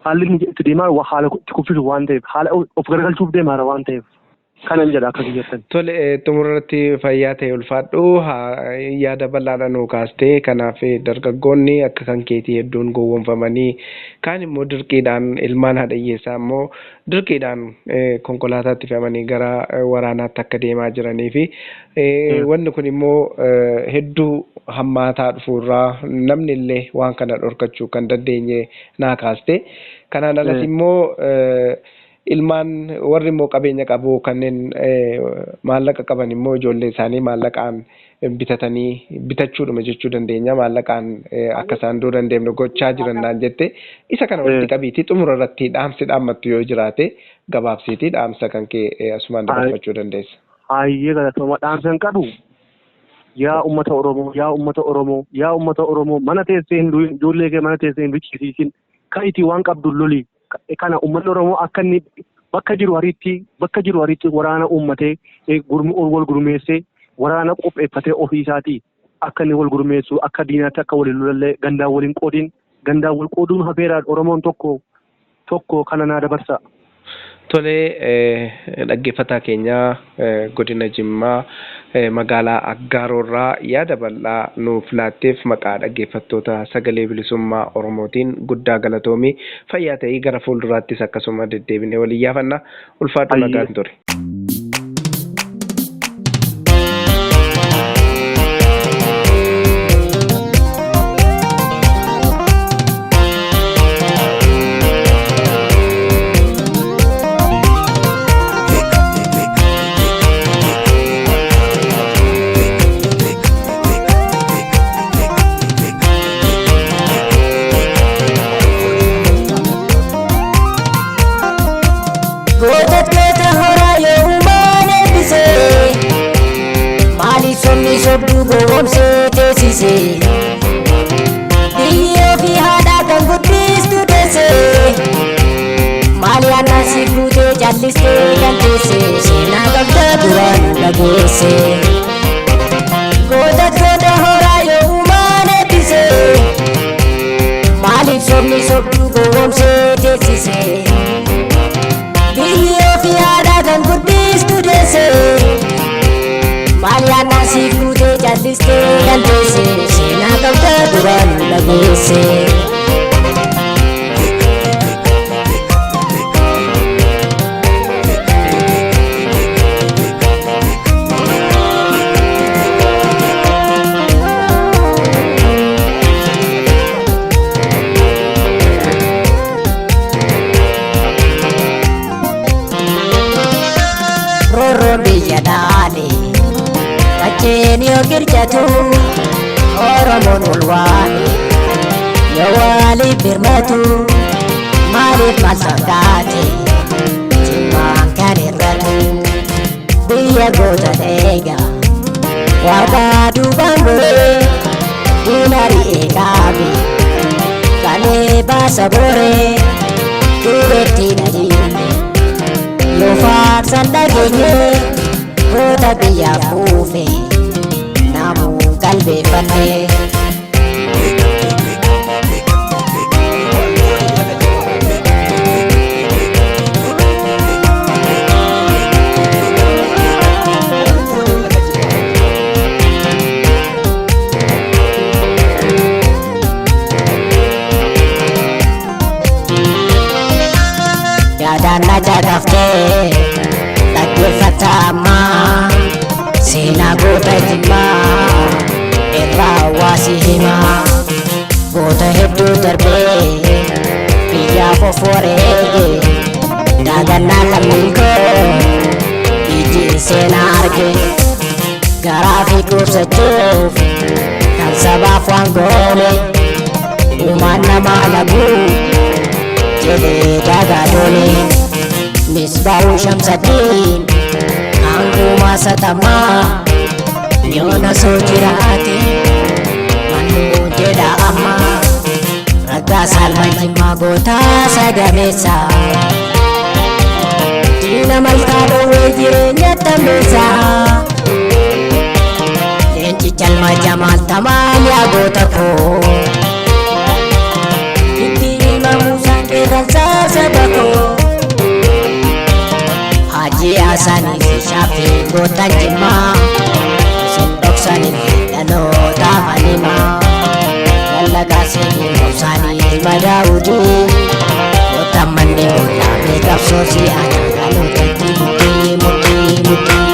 Speaker 6: Haalli inni itti deemaa haala itti kuffisu waan ta'eef haala of garagalchuuf deemaara waan ta'eef kanan jedha akka biyyattan.
Speaker 7: Tole xumurratti fayyaa ta'e ulfaadhu yaada bal'aadha nuu kaastee kanaaf dargaggoonni akka kan keetii hedduun gowwoomfamanii kaan immoo dirqiidhaan ilmaan haadha hiyyeessaa immoo dirqiidhaan konkolaataatti fe'amanii gara waraanaatti akka deemaa jiranii fi wanni kun immoo hedduu hammaataa dhufuurraa namni illee waan kana dhorkachuu kan dandeenye naa kaaste kanaan alas immoo ilmaan warri immoo qabeenya qabu kanneen maallaqa qaban immoo ijoollee isaanii maallaqaan bitachuudhuma jechuu dandeenya maallaqaan akka isaan dura hin deemne gochaa jiran naan jette isa kana walitti qabiitii xumura irratti dhaamsi dhaammattu yoo jiraate gabaabsiitii dhaamsa kan kee asumaan dabarfachuu dandeessa.
Speaker 6: Hayyee galatoomaa dhaamsan qabu yaa uummata Oromoo mana teessee ijoollee kee mana teessee hin bichisiisin ka'itii waan qabdu lolii. Kana uummanni Oromoo akka inni bakka jiru hariitti waraana uummatee wal gurmeessee waraana qopheeffatee ofii isaatii akka inni wal gurmeessu akka diinaatti akka waliin lolallee gandaan waliin qoodiin gandaan wal qooduun hafeeraan Oromoon tokko kana naa dabarsa.
Speaker 7: Tolee dhaggeeffataa keenya godina Jimmaa magaalaa Aggaaroorraa yaada bal'aa nuuf laatteef maqaa dhaggeeffattoota sagalee bilisummaa Oromootiin guddaa galatoomii fayyaa ta'ii gara fuulduraattis akkasuma deddeebinee waliin yaafanna ulfaadhu nagaan ture.
Speaker 8: Biyyo fi haadha kan guddistu deesse maaliyaa naasi fuutee jallistee kan teesse seenaa qabda duraan dhageesse goota horaa yoo uumaan eebbise maaliif sobni sobduu gowwoomsee teessise. dhageesse. Rorroon biyya dhaale qacceen yoo girjatu Oromoon ol waame yoo waliif birmatu maaliif maal fakkaate Jimmaan kan irratu biyya goota eega waaqaa duubaan goree duunarii eegaabe kalee baasa boree duubetti nadiine yoo faarsan dhageenye goota biyyaaf kuufe namuun qalbeeffanne. Yaadaan na jagaftee dhaggeeffata ammaa seenaa goota Jimmaa irraa hawaasi himaa goota hedduu darbee biyyaaf of wareege daagannaa lammiin koo iji seenaa arge garaa fi quubsachuuf kan sabaaf waan goone uumaan namaa laguu jedhee dagaadone misbaa'uu shamsaddiin hangumaa satamaa yoona soo jiraate mannuu jedha amma raggaa saalma Jimmaa gootaa sagameessa diina malkaa dhowwee jireenya tambeessa leenci calma jamaal tamaan yaa goota koo dansa sabako Haji Hasani fi Shafi goota Jimmaa sun dhoksani dhaloota halimaa lallagaa seenii obsaanii madaa'uudi goota manni goota beekabsoo si'aana dhalootatti mudhii mudhii mudhii.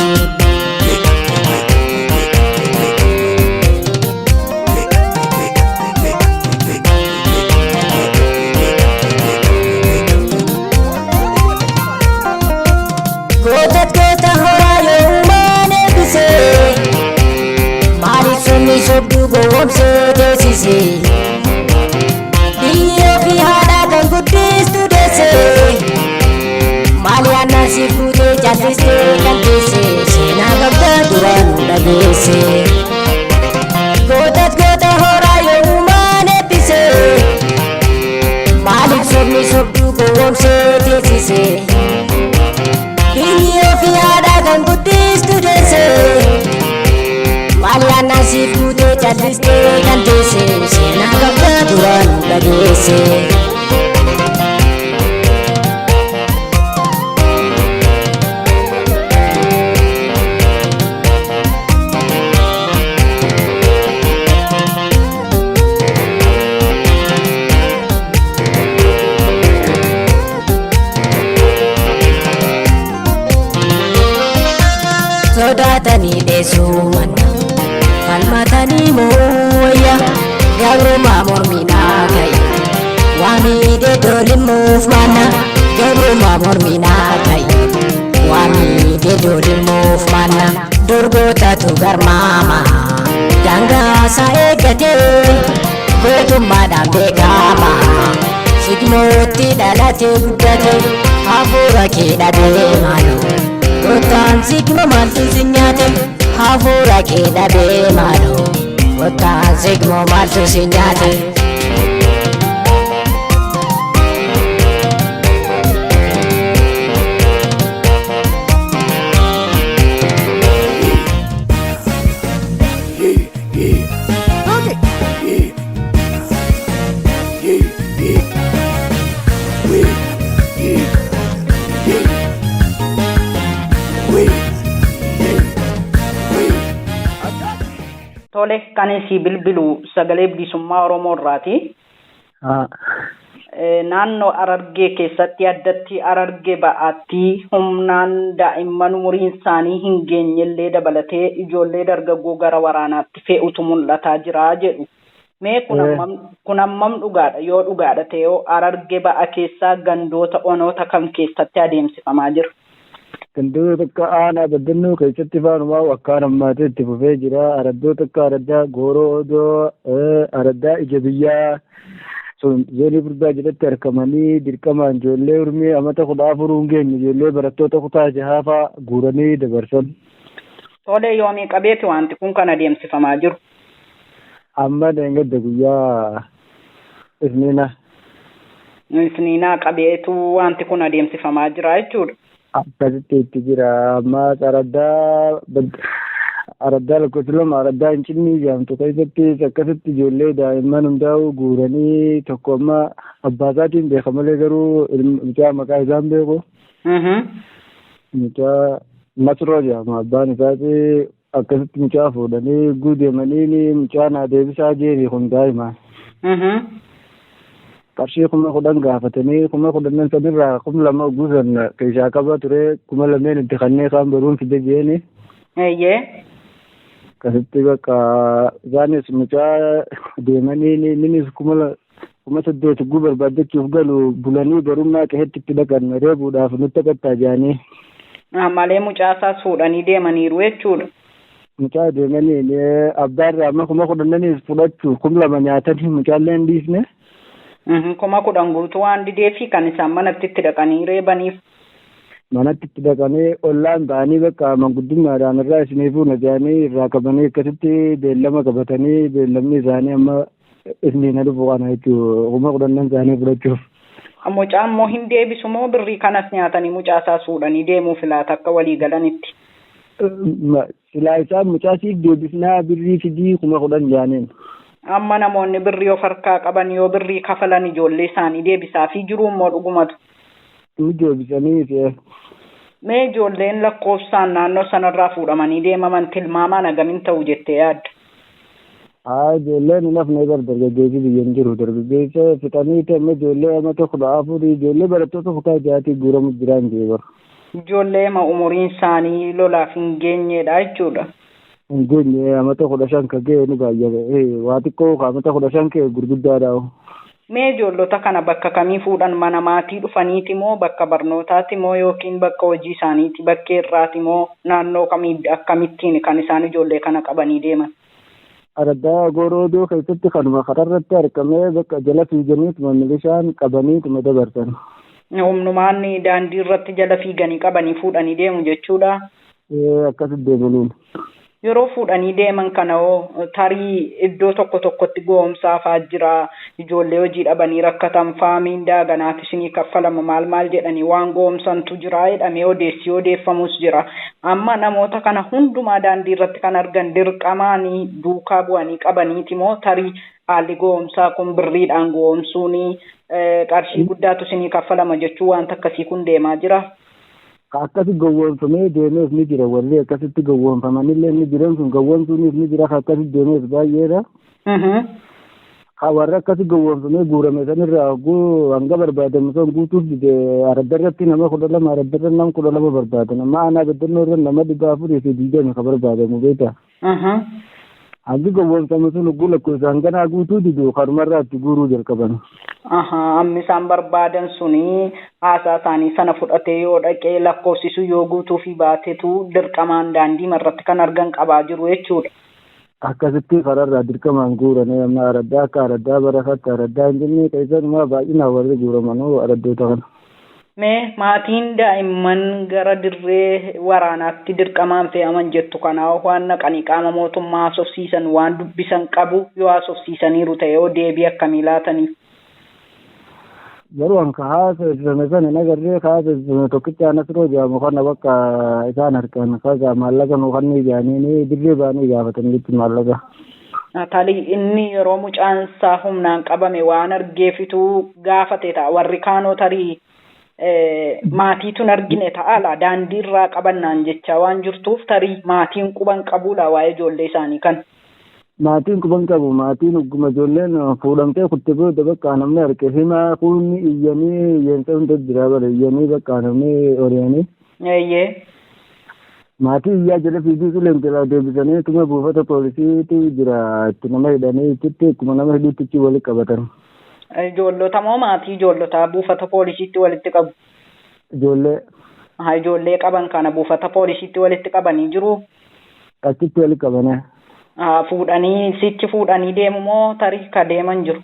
Speaker 8: Sobdu gowwomse deesise biyyoo fi haadha kan guddistu deesse maali annasiif fuutee jallistee kan teesse seenaa qabda duraan dhageesse goota horaa yoomumaan eebbise maaliif sobni sobdu gowwomse deesise biyyoo fi haadha kan guddistu deesse maali annasiif fuutee jallistee kan teesse seenaa qabda duraan dhageesse. Sodaatanii dheessuu manna falmatanii mooyya gabrumaa morminaa ka'e waamiidee doolimuuf manna gabrumaa morminaa ka'e waamiidee doolimuuf manna dorgootatu garmaama daangaasaa eeggatee gootummaadhaan beekama sigmootti dhalatee guddate hafuura kee dhabee maaloo gotaan sigma maaltu si nyaate hafuura kee dhabee maaloo gotaan sigma maaltu si nyaate.
Speaker 4: Tole kan isii bilbilu sagalee bilisummaa Oromoo irraati. Naannoo Harargee keessatti addatti Harargee ba'aatti humnaan daa'imman umuriin isaanii hin geenyellee dabalatee ijoollee dargaggoo gara waraanaatti fe'utu mul'ataa jira jedhu. Mee kun hammam dhugaadha? Yoo dhugaadha ta'e Harargee ba'a keessaa gandoota onoota kam keessatti adeemsifamaa jira?
Speaker 9: Gandoota akka aanaa baddannoo keessatti faanumaa akkaan ammaatee itti fufee jira. Araddoota akka araddaa Gooroo Odoo, araddaa Ija Biyyaa zoonii Furdaa jedhatti argamanii dirqamaan ijoollee umrii amata 14 hin geenye ijoollee barattoota kutaa jahaafaa guuranii dabarsan.
Speaker 4: Tole yoomii qabeeti wanti kun kan adeemsifamaa jiru?
Speaker 9: Amma deengadda guyyaa
Speaker 4: Isniinaa qabeetu wanti kun adeemsifamaa jira jechuudha.
Speaker 9: Akkasitti itti jira. Ammas araddaa lakkoofsa lama araddaa Hincinnii jedhamtu keessatti akkasitti ijoollee daa'imman hundaa'u guuranii tokko amma abbaa isaatiin beeka malee garuu mucaa maqaa isaan beeku. Mucaa Masroo jedhama abbaan isaati akkasitti mucaa fuudhanii gudeemanii mucaa naa deebisaa jeefi kun daa'imaan. Qarshii 10,000 gaafatanii 10,000 sanirraa 2,000 guusan keessaa qaba ture 2,000 itti kanneen isaan baruun fide jeeni. Akkasitti bakka isaanis mucaa deemanii innis 8,000 guu barbaaddachuuf galu bulanii barummaa qaheetti itti dhaqan reebuudhaaf nutti qattaa jedhanii.
Speaker 4: Malee mucaa isaas fuudhanii deemaniiru jechuudha.
Speaker 9: Mucaa deemanii abbaarraa amma 10,000 fudhachuuf 2,000 nyaatanii mucaallee hin dhiisne.
Speaker 4: 10,000 guutuu waan dideefi kan isaan manatti itti dhaqanii reebaniif.
Speaker 9: Manatti itti dhaqanii ollaan ba'anii bakka manguddummaadhaan irraa isinii fuuna jedhanii irraa qabanii akkasitti beellama qabatanii beellamni isaanii amma isinii na dhufu kana jechuudha 10,000 isaanii fudhachuuf.
Speaker 4: Mucaa immoo hin deebisu moo birrii kanas nyaatanii mucaa isaa fuudhanii deemuuf laata akka walii galanitti?
Speaker 9: Silaa isaan mucaa siif deebisnaa birrii fidii 10,000 jaaniin.
Speaker 4: Amma namoonni birrii of harkaa qaban yoo birrii kafalan ijoollee isaanii deebisaa fi jiru immoo dhugumatu.
Speaker 9: Ni deebisanii
Speaker 4: Mee ijoolleen lakkoofsaan naannoo sanarraa fuudhamanii deemaman tilmaamaan hagamiin ta'u jettee yaadda?
Speaker 9: Ijoolleen hin hafne dargaggeessi biyyan jiru dargaggeessa fixanii ta'e ijoollee amata 14 ijoollee barattoota kutaa jahaatii guuramu jiraan jeebar.
Speaker 4: Ijoollee umuriin isaanii lolaaf hin geenyedha jechuudha.
Speaker 9: Hin geenye amata 15 ka ga'e ni baay'ee waa xiqqoo amata 15 ka'e gurguddaadha.
Speaker 4: Mee ijoollota kana bakka kamii fuudhan mana maatii dhufaniiti moo bakka barnootaati moo yookiin bakka hojii isaaniiti bakka irraati moo naannoo akkamittiin kan isaan ijoollee kana qabanii deeman?
Speaker 9: Araddaa Gooroo Odoo keessatti kanuma kararratti argamee bakka jala fiiganiituma milishaan qabaniituma dabarsan.
Speaker 4: Humnumaan daandii irratti jala fiiganii qabanii fuudhanii deemu jechuudha.
Speaker 9: Akkasitti deemaniin.
Speaker 4: Yeroo fuudhanii deeman kana tarii iddoo tokkotti goomsaafaa jira ijoollee hojii dhabanii rakkatan faamiin daaganaati isinii kaffalama maal jedhanii waan goomsantu jira jedhamee odeeffamus jira. Amma namoota kana hundumaa daandii irratti kan argan dirqamaanii duukaa bu'anii qabaniiti moo tarii haalli goomsaa kun birriidhaan goomsuun qarshii guddaatu isinii kaffalama jechuu wanta akkasii kun deemaa jira.
Speaker 9: Akkasi gowwoomfamee deemees ni jira warri akkasitti gowwoomfamanillee ni jiran sun gowwoomsuunis ni jira akkasi deemees baay'eedha. Warri akkasi gowwoomfamee guurame sanirraa hanga barbaadamu san guutuuf dide araddarratti nama 12 araddarra nama 12 barbaadan amma aanaa baddannoo irra nama 4 fi 20 ka barbaadamu beekta. Hangi gowwoomfame sun ugguu lakkoofsa hanganaa guutuu didu kanumarraa itti guuruu jalqaban.
Speaker 4: Amma isaan barbaadan suni haasaa isaanii sana fudhatee yoo dhaqee lakkoofsisu yoo guutuu fi baatetu dirqamaan daandii marratti kan argan qabaa jiru jechuudha.
Speaker 9: Akkasitti kararraa dirqamaan guuranii amma araddaa akka araddaa barakaatti araddaa hin jennee keessumaa baay'inaan warri guuramanuu araddoota kana.
Speaker 4: Mee maatiin daa'imman gara dirree waraanaatti dirqamaan fe'aman jettu kanaa waan naqanii qaama mootummaa haasofsiisan waan dubbisan qabu yoo haasofsiisaniiru ta'e yoo deebii akkamii laataniif?
Speaker 9: Garuu anka haasofsiisame sana hin agarree haasofsiisame tokkicha Nasroo jedhamu kana bakka isaan harkan kaasa maallaqa nuukanni ijaanii dirree baanii gaafatanii jechuun maallaqa.
Speaker 4: Talii inni yeroo mucaan isaa humnaan qabame waan argeefitu gaafate ta'a warri kaanoo tarii maatiitun argine ta'ala daandii irraa qabannaan jecha waan jirtuuf tarii maatiin quban qabuudha waa'ee ijoollee isaanii kan.
Speaker 9: maatiin quban qabu maatiin ugguma ijoolleen fuudhamtee kutte booda bakka namni harke himaa kunni iyyanii iyyeensa hunda jira bara iyyanii bakka namni ori'anii.
Speaker 4: Eeyyee.
Speaker 9: Maatii iyyaa jala fiigii suleentelaa deebisanii tuma buufata poolisiitu jira itti nama hidhanii itti akkuma nama hidhuutti walitti qabatan.
Speaker 4: Ijoollota moo maatii ijoollota buufata poolisiitti walitti qabu?
Speaker 9: Ijoollee.
Speaker 4: Ijoollee qaban kana buufata poolisiitti walitti qabanii jiru?
Speaker 9: Achitti walitti qabanii.
Speaker 4: Fuudhanii sichi fuudhanii deemu moo tarii ka deeman jiru?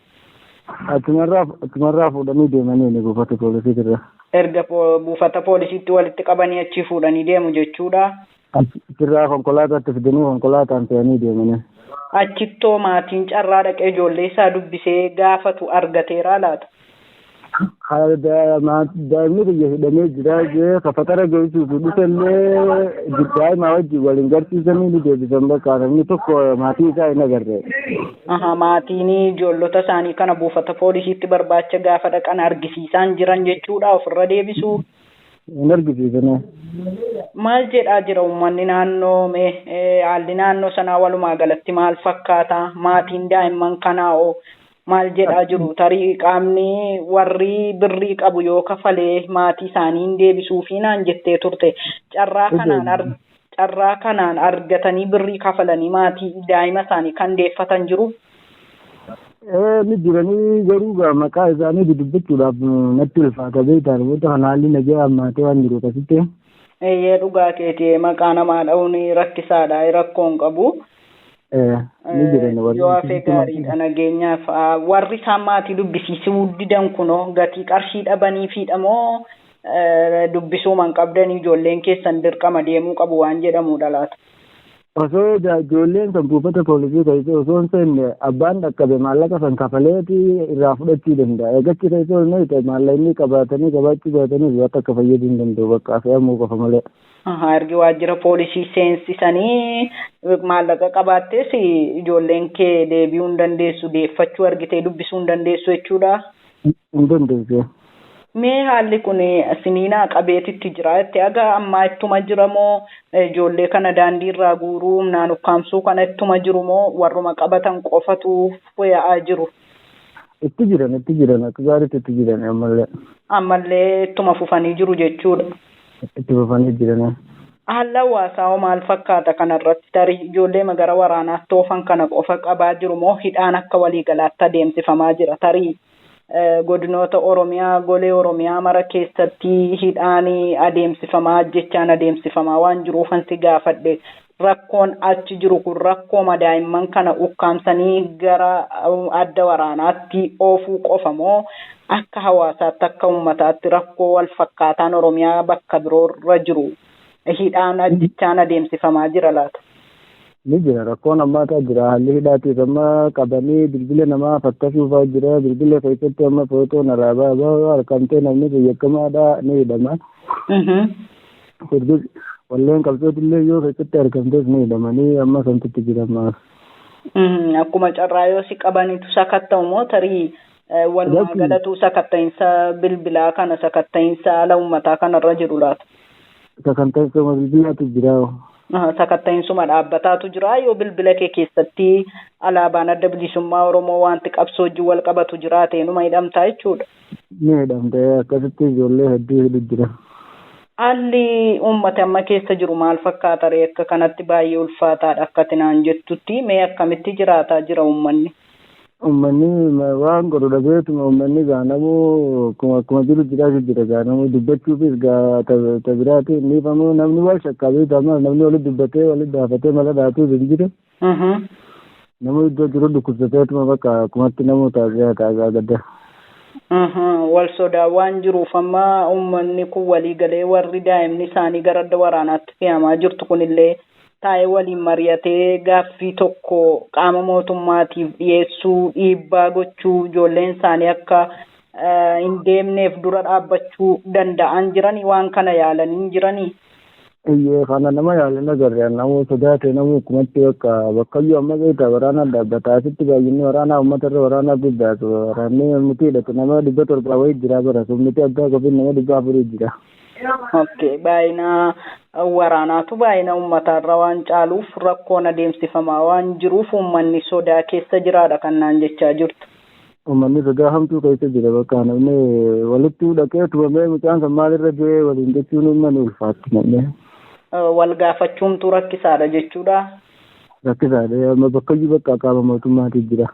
Speaker 9: Achumarraa fuudhanii deemanii buufata poolisiitirra.
Speaker 4: Erga buufata poolisiitti walitti qabanii achi fuudhanii deemu jechuudha.
Speaker 9: Achirraa konkolaataatti fidanii konkolaataan fe'anii deemanii.
Speaker 4: Achittoo maatiin carraa dhaqee ijoollee isaa dubbisee gaafatu argateera laata?
Speaker 9: Daa'imni biyya hidhamee jira jee kafatara geessuutu dhufellee daa'ima wajjin waliin garsiisanii ni deebisan bakka namni tokko maatii isaa hin agarre.
Speaker 4: Maatiin ijoollota isaanii kana buufata poolisiitti barbaacha gaafa dhaqan argisiisaan jiran jechuudha ofirra deebisuu.
Speaker 9: Hin argisiisane.
Speaker 4: Maal jedhaa jira uummanni naannoo haalli naannoo sanaa walumaa galatti maal fakkaata maatiin daa'imman kanaa maal jedhaa jiru tarii qaamni warri birrii qabu yoo kafalee maatii isaanii deebisuu fi naan jettee turte carraa kanaan argatanii birrii kafalanii maatii daa'ima isaanii kan deeffatan jiru.
Speaker 9: Ni jiranii garuu maqaa isaanii dubbachuudhaaf natti ulfaata beektaa namoota kana haalli nagaa ammaatee waan jiru akkasitti.
Speaker 4: Eeyyee dhugaa keetii maqaa namaa dha'uun rakkisaadha rakkoon qabu. Yoo hafee gaariidha nageenyaaf warri isaan maatii dubbisiisuu didan kunoo gatii qarshii dhabanii fiidhamoo dubbisuu man qabdanii ijoolleen keessan dirqama deemuu qabu waan jedhamudha laata.
Speaker 9: Osoo ijoolleen san buufata poolisii ta'e osoo hin seenne abbaan dhaqqabe maallaqa san kafaleeti irraa fudhachuu danda'a. Eeggachi ta'e ta'e maallaqni qabaatanii qabaachuu baatanii akka akka fayyaduu hin danda'u bakka fe'amuu qofa malee.
Speaker 4: Ergi waajjira poolisii seensisanii maallaqa qabaattees ijoolleen kee deebi'uu hin dandeessu deeffachuu argitee dubbisuu hin dandeessu jechuudha.
Speaker 9: Hin dandeessu.
Speaker 4: Mee haalli kun siniinaa qabeetitti jira jettee aga ammaa ittuma jira moo ijoollee kana daandii irraa guuruu humnaan ukkaamsuu kana ittuma jiru moo warruma qabatan qofatu yaa'aa jiru?
Speaker 9: Itti jiran akka gaariitti itti jiran ammallee.
Speaker 4: Ammallee ittuma fufanii jiru jechuudha.
Speaker 9: Itti fufanii jiran.
Speaker 4: Haalli hawaasaa maal fakkaata kanarratti tarii ijoollee magara waraanaatti oofan kana qofa qabaa jiru moo hidhaan akka waliigalaatti adeemsifamaa jira tarii? Godinoota Oromiyaa golee Oromiyaa mara keessatti hidhaan adeemsifamaa jechaan adeemsifamaa waan jiruuf ansi gaafadhe rakkoon achi jiru kun rakkoo daa'imman kana ukkaamsanii gara adda waraanaatti oofuu qofa moo akka hawaasaatti akka uummataatti rakkoo wal fakkaataan Oromiyaa bakka biroorra jiru hidhaan jechaan adeemsifamaa jira laata?
Speaker 9: Ni jira rakkoon ammaataa jira haalli hidhaatiif amma qabanii bilbila namaa fakkasuufaa jira bilbila keessatti amma footoon alaabaa harkamtee namni beekamaadha ni hidhama. Walleen qabsootillee yoo keessatti argamtes ni hidhamanii amma santitti jiran.
Speaker 4: Akkuma carraa yoo si qabanitu sakatta'u moo tarii walumaa galatu sakatta'iinsa bilbilaa kana sakatta'iinsa haala uummataa kanarra jiru laata?
Speaker 9: Sakatta'iinsa bilbilaatu jira.
Speaker 4: Sakatta'iinsuma dhaabbataatu jira yoo bilbila kee keessatti alaabaan adda bilisummaa Oromoo wanti qabsoo wajjin wal qabatu jiraate numa hidhamtaa jechuudha.
Speaker 9: Ni hidhamtee akkasitti ijoollee hedduu hidhu jira.
Speaker 4: Haalli uummata amma keessa jiru maal fakkaata ree akka kanatti baay'ee ulfaataadha akkati naan jettutti mee akkamitti jiraataa jira uummanni?
Speaker 9: Uummanni waan godhu dhabeetuma uummanni gaanamuu akkuma jiru jiraatu jira gaanamuu dubbachuufis tabiraati niifamuu namni wal shakkaabii taama namni walitti dubbatee walitti gaafatee mala dhaatuu hin jiru. Namni iddoo jiru dhukkubsateetuma bakka akkumatti namuu taasisaa gadda.
Speaker 4: Wal sodaa waan jiruuf amma uummanni kun walii galee warri daa'imni isaanii gara adda waraanaatti fe'amaa jirtu kunillee taa'ee waliin mari'atee gaaffii tokko qaama mootummaatiif dhiyeessuu dhiibbaa gochuu ijoolleen isaanii akka hin deemneef dura dhaabbachuu danda'an jiranii waan kana yaalanii jiranii.
Speaker 9: Kana nama yaalin agarre namuu sodaate namuu kumatti bakkayyuu amma beektaa waraanaan dhaabbataa asitti baay'inni waraanaa uummatarra waraanaa guddaatu waraanni miti hidhatu nama 700 wayii jira bara miti addaa qofiin nama 400 jira.
Speaker 4: Okay, baay'ina waraanaatu baay'ina uummatarra waan caaluuf rakkoon adeemsifamaa waan jiruuf uummanni sodaa keessa jiraadha kan naan jechaa jirtu.
Speaker 9: Uummanni sodaa hamtuu keessa jira bakka namni walitti dhaqee tumamee mucaan kan maalirra ga'ee waliin jechuun uummanni ulfaatti namni.
Speaker 4: Wal gaafachuumtu rakkisaadha jechuudha.
Speaker 9: Rakkisaadha amma bakkayyuu bakka qaama mootummaatii jira.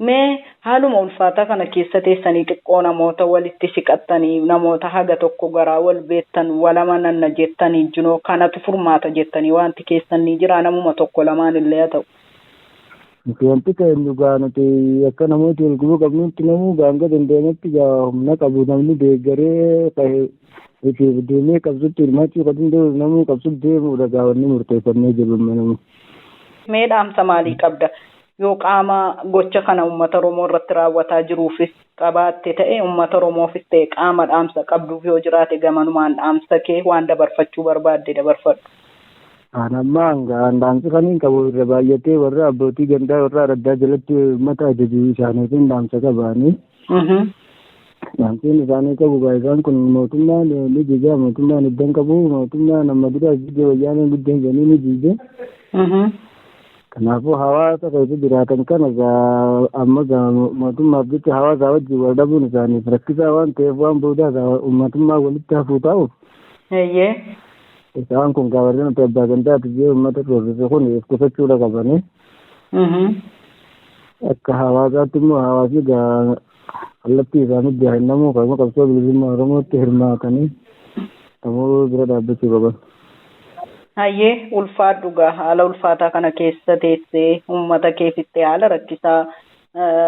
Speaker 4: Mee haaluma ulfaataa kana keessa teessanii xiqqoo namoota walitti siqattanii namoota haga tokko garaa wal beektan walama nanna jettanii jinoo kanatu furmaata jettanii wanti keessan ni jira namuma tokko lamaan illee haa ta'u.
Speaker 9: Wanti keenyu gaa nuti akka namooti wal gubuu qabnutti namuu gaanga dandeenyatti gaa humna qabu namni deeggaree itti deemee qabsutti hirmaachuu kan danda'u namuu qabsutti deemuudha gaa wanni murteeffannee jiru namni.
Speaker 4: Mee dhaamsa maalii qabda? Yoo qaama gocha kana uummata Oromoo irratti raawwataa jiruufis qabaatte ta'e uummata Oromoofis ta'e qaama dhaamsa qabduuf yoo jiraate gamanumaan dhaamsa kee waan dabarfachuu barbaadde dabarfadhu.
Speaker 9: Anammaan dhaamsi kaniin qabu irra baay'atee warra abbootii gandaa warra addaa jalatti uummata ajajuu isaaniitiin dhaamsa qabaanii. Dhaamsiin isaanii qabu isaan kun mootummaan ni jijaa mootummaan iddan qabu mootummaan amma dura jijee wayyaaneen guddeen jedhanii ni jijee. Kanaafuu hawaasa keessa jiraatan kana amma mootummaaf jecha hawaasa wajjin wal dhabuun isaaniif rakkisaa waan ta'eef waan boodaa uummatummaa walitti hafuu ta'u. Isaan kun gaafatan nuti abbaa gandaati jee uummata roorrise kun of qusachuudha qabanii. Akka hawaasaatti immoo hawaasni kallattii isaanii daa'imnamuu qabu qabsoo bilisummaa Oromootti hirmaatanii namoota bira dhaabbachuu qaban.
Speaker 4: Hayyee ulfaadhu gaa haala ulfaataa kana keessa teessee uummata keefittee haala rakkisaa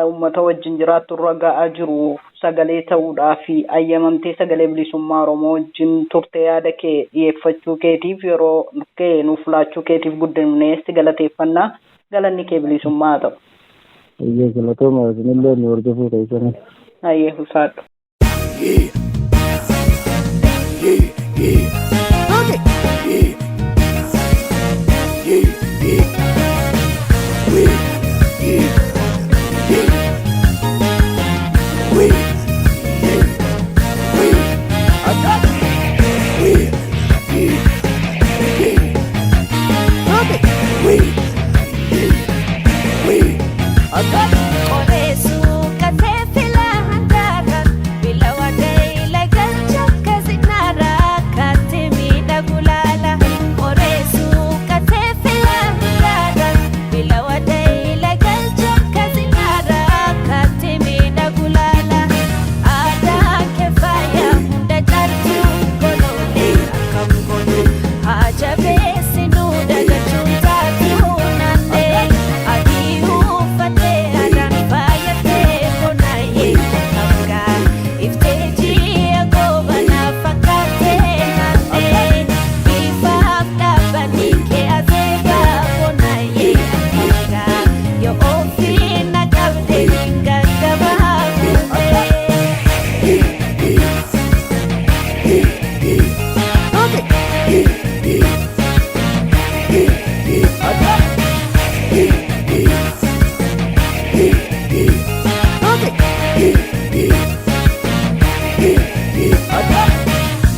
Speaker 4: uummata wajjin jiraattu irra ga'aa jiru sagalee ta'uudhaa fi ayyamamtee sagalee bilisummaa Oromoo wajjin turtee yaada kee dhiyeeffachuu keetiif yeroo kee nuuf laachuu keetiif guddinee si galateeffannaa galanni kee bilisummaa haa ta'u.
Speaker 9: Hayyee galatooma isinillee nu hordofuu keessanii.
Speaker 4: Hayyee ulfaadhu.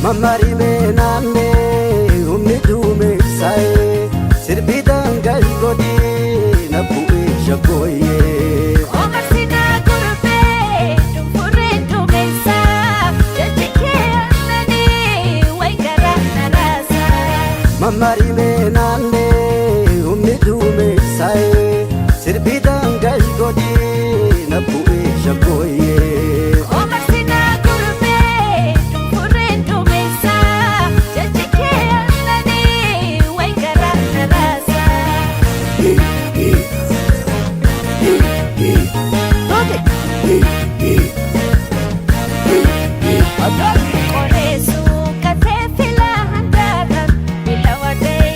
Speaker 10: Mamari bename umni dume sai sirbi dangal godi na buwe shagoye Omarsina kurbe dumpure dume sa jajike anani waigara narasa Mamari bename umni dume sai sirbi dangal godi na buwe shagoye
Speaker 11: Koresu kate fila handaran bila wadai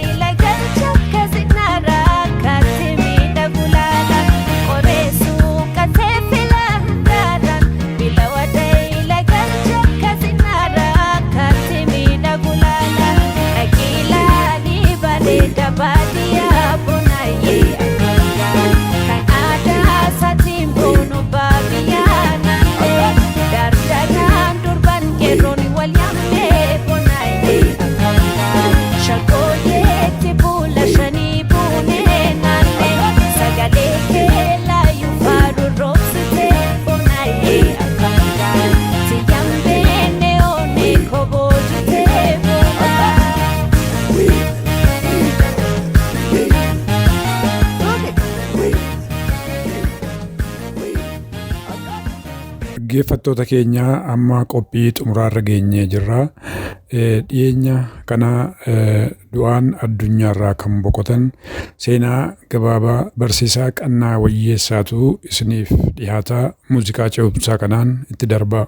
Speaker 11: dhaggeeffattoota keenya amma qophii xumuraarra geenyee jirra. Dhiyeenya kana du'aan addunyaarraa kan boqotan seenaa gabaabaa barsiisaa Qannaa Wayyeessaatu isiniif dhiyaata. Muuziqaa ce'umsaa kanaan itti darba.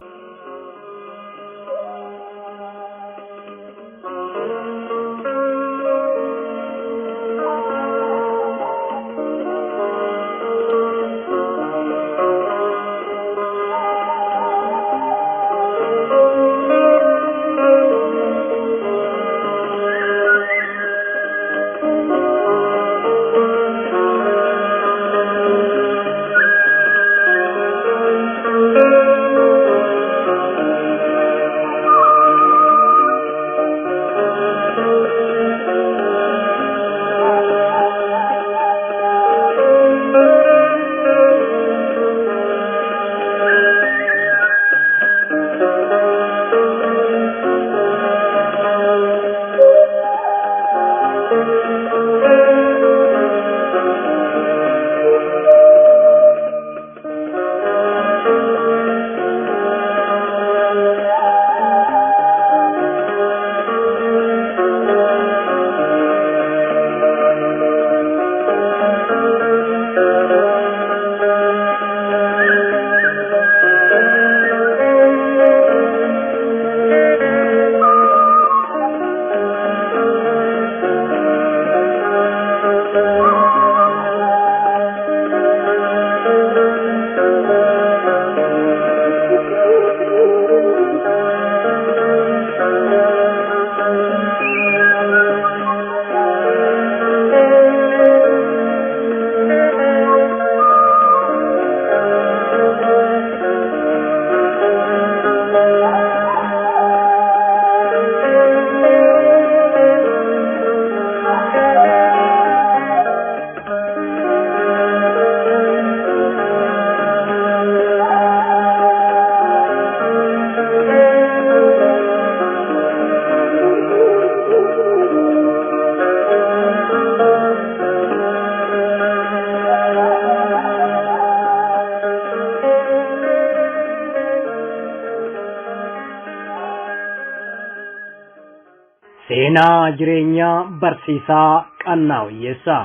Speaker 1: Seenaa jireenyaa barsiisaa Qannaa Wayyeessaa.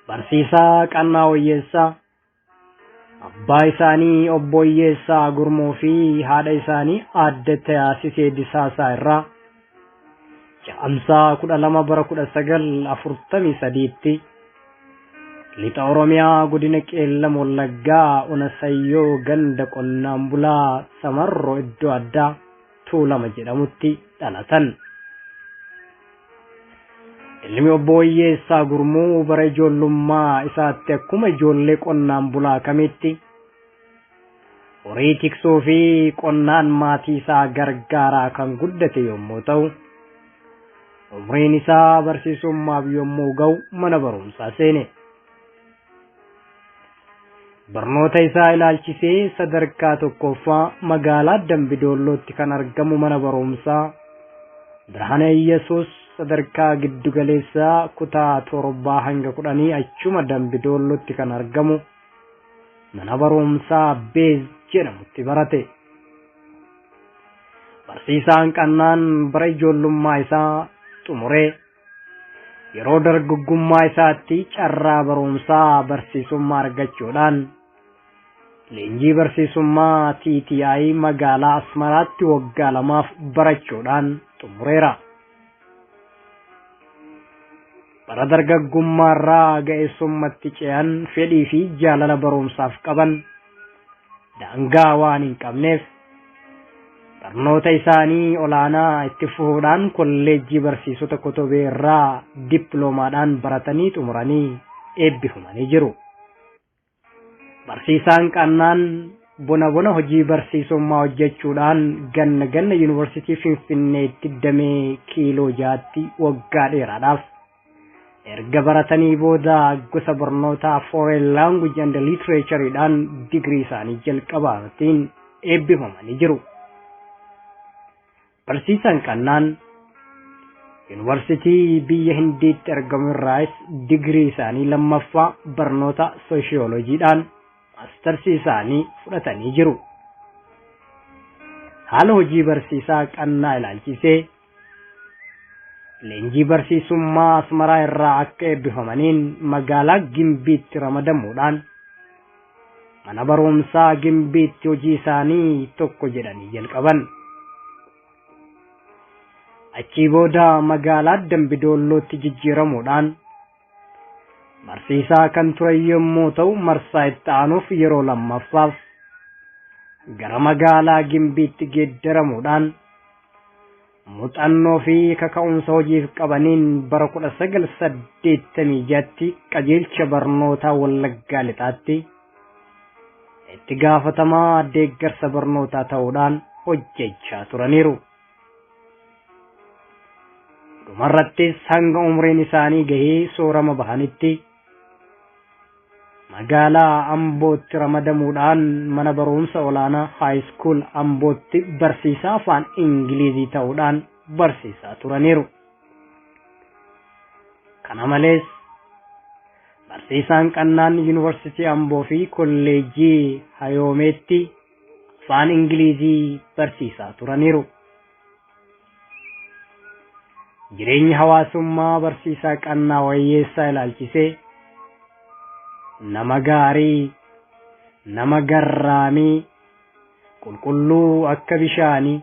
Speaker 1: Barsiisaa Qannaa Wayyeessaa abbaa isaanii obbo Wayyeessaa Gurmoo fi haadha isaanii aadde Tayaasisee Disaasaa irraa caamsaa 12 bara 1943tti lixa Oromiyaa godina Qeellam Wallaggaa Ona Sayyoo ganda qonnaan bulaa Samarroo iddoo addaa Tuulama jedhamutti dhalatan. Ilmi obbo Wayyeessaa Gurmoo bara ijoollummaa isaatti akkuma ijoollee qonnaan bulaa kamitti horii tiksuu fi qonnaan maatii isaa gargaaraa kan guddate yommuu ta'u, umriin isaa barsiisummaaf yommuu ga'u mana barumsaa seene. Barnoota isaa ilaalchisee sadarkaa tokkoffaa magaalaa Dambidoollootti kan argamu mana barumsaa Birhaane Iyesuus sadarkaa giddugaleessaa kutaa 7 hanga 10 achuma Dambidoollootti kan argamu mana barumsaa Beez jedhamutti barate. Barsiisaan Qannaan bara ijoollummaa isaa xumuree yeroo dargaggummaa isaatti carraa barumsaa barsiisummaa argachuudhaan leenjii barsiisummaa TTI magaalaa Asmaraatti waggaa 2 barachuudhaan xumureera. Bara dargaggummaarraa ga'eessummaatti ce'an fedhii fi jaalala barumsaaf qaban daangaa waan hin qabneef barnoota isaanii olaanaa itti fufuudhaan kolleejjii barsiisota Kotobee irraa dippiloomaadhaan baratanii xumuranii eebbifamanii jiru. Barsiisaan Qannaan bona hojii barsiisummaa hojjechuudhaan ganna yuunivarsiitii Finfinneetti damee kiiloo 6tti waggaa dheeraadhaaf erga baratanii booda gosa barnootaa Foreign Language and Literature'dhaan digrii isaanii jalqabaatiin eebbifamanii jiru. Barsiisaan Qannaan yuunivarsiitii biyya Hindiitti argamu irraas digrii isaanii lammaffaa barnoota sooshiyooloojiidhaan maastarsii isaanii fudhatanii jiru. Haala hojii barsiisaa qannaa ilaalchisee leenjii barsiisummaa Asmaraa irraa akka eebbifamaniin magaalaa Gimbiitti ramadamuudhaan mana barumsaa Gimbiitti hojii isaanii tokko jedhanii jalqaban. Achii booda magaalaa Dambidoollootti jijjiiramuudhaan barsiisaa kan turan yommuu ta'u marsaa itti aanuuf yeroo lammaffaaf gara magaalaa Gimbiitti geeddaramuudhaan muuxannoo fi kaka'umsa hojiif qabaniin bara 1986tti qajeelcha barnootaa Wallaggaa Lixaatti itti gaafatamaa deeggarsa barnootaa ta'uudhaan hojjechaa turaniiru. Dhumarrattis hanga umriin isaanii gahee soorama bahanitti magaalaa Ambootti ramadamuudhaan mana barumsa olaanaa Haayiskool Ambootti barsiisaa afaan Ingilizii ta'uudhaan barsiisaa turaniiru. Kana malees barsiisaan qannaan Yuunivarsiitii Amboo fi Kolleejjii Hayoomeetti afaan Ingilizii barsiisaa turaniiru. Jireenya hawaasummaa barsiisaa qannaa wayyeessaa ilaalchisee nama gaarii, nama garraamii, qulqulluu akka bishaanii,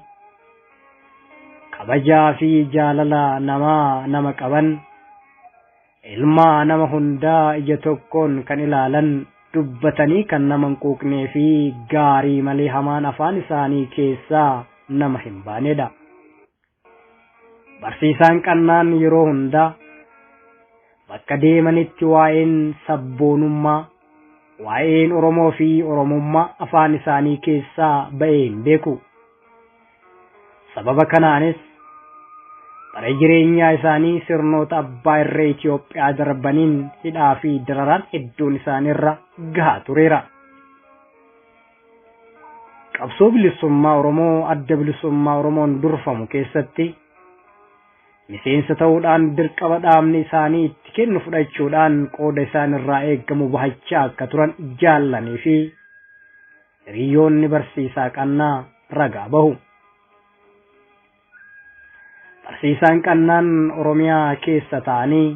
Speaker 1: kabajaa fi jaalala nama qaban, ilmaa nama hundaa ija tokkoon kan ilaalan, dubbatanii kan nama hin quuqnee fi gaarii malee hamaan afaan isaanii keessaa nama hin baanedha. Barsiisaan qannaan yeroo hundaa bakka deemanitti waa'een sabboonummaa, waa'een Oromoo fi Oromummaa afaan isaanii keessaa ba'ee hin beeku. Sababa kanaanis bara jireenyaa isaanii sirnoota abbaa irree Itoophiyaa darbaniin hidhaa fi dararaan hedduun isaaniirra gahaa tureera. Qabsoo bilisummaa Oromoo adda bilisummaa Oromoon durfamu keessatti miseensa ta'uudhaan dirqama dhaabni isaanii itti kennu fudhachuudhaan qooda isaanirraa eeggamu bahachaa akka turan jaallanii fi hiriyoonni barsiisaa qannaa ragaa bahu. Barsiisaan qannaan Oromiyaa keessa ta'anii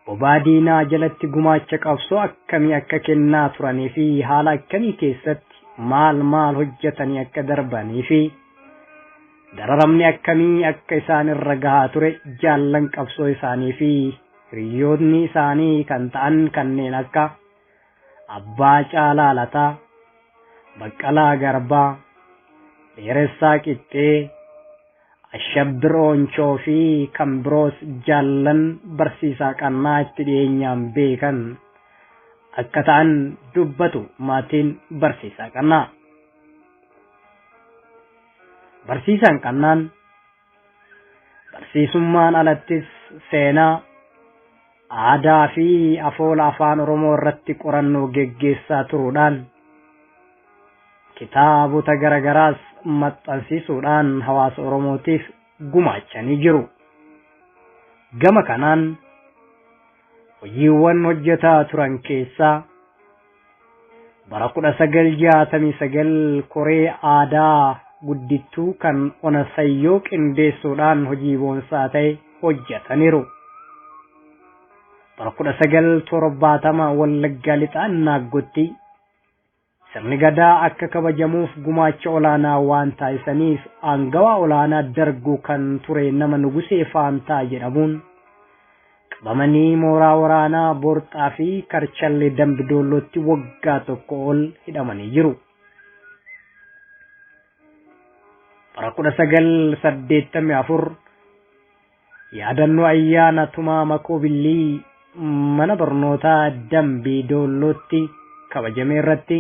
Speaker 1: bobaa diinaa jalatti gumaacha qabsoo akkamii akka kennaa turanii fi haala akkamii keessatti maal hojjetanii akka darbanii fi dararamni akkamii akka isaanirra gahaa ture jaallan qabsoo isaanii fi hiriyoonni isaanii kan ta'an kanneen akka Abbaa Caalaa Lataa, Baqqalaa Garbaa, Dheeressaa Qixxee, Ashabbir Oonchoo fi kan biroos jaallan barsiisaa qannaa itti dhiyeenyaan beekan akka ta'an dubbatu maatiin barsiisaa qannaa. Barsiisaan qannaan barsiisummaan alattis seenaa, aadaa fi afoola afaan Oromoo irratti qorannoo geggeessaa turuudhaan kitaabota garagaraas maxxansiisuudhaan hawaasa Oromootiif gumaachanii jiru. Gama kanaan hojiiwwan hojjetaa turan keessaa bara 1969 koree aadaa guddittuu kan ona sayyoo qindeessuudhaan hojii boonsaa ta'e hojjetaniiru. Bara 1970 Wallaggaa Lixaan Naaggotti sirni gadaa akka kabajamuuf gumaacha olaanaa waan taasisaniif aangawaa olaanaa darguu kan ture nama Nugusee Faantaa jedhamuun qabamanii mooraa waraanaa Borxaa fi Karchallee Dambidoollootti waggaa tokko ol hidhamanii jiru. Bara 1984 yaadannoo ayyaana tumaa Makoobillee mana barnootaa Dambidoollootti kabajame irratti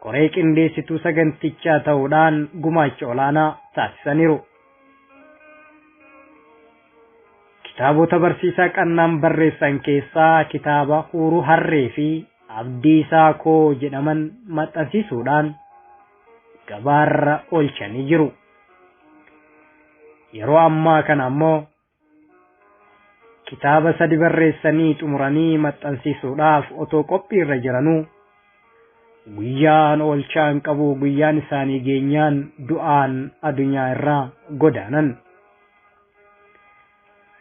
Speaker 1: koree qindeessituu sagantichaa ta'uudhaan gumaacha olaanaa taasisaniiru. Kitaabota barsiisaa qannaan barreessan keessaa kitaaba Huuruu Harree fi Abdiisaa Koo jedhaman maxxansiisuudhaan gabaarra oolchanii jiru. Yeroo ammaa kana ammoo kitaaba sadi barreessanii xumuranii maxxansiisuudhaaf otoo qophii irra jiranuu guyyaan oolchaan qabu guyyaan isaanii geenyaan du'aan addunyaa irraa godaanan.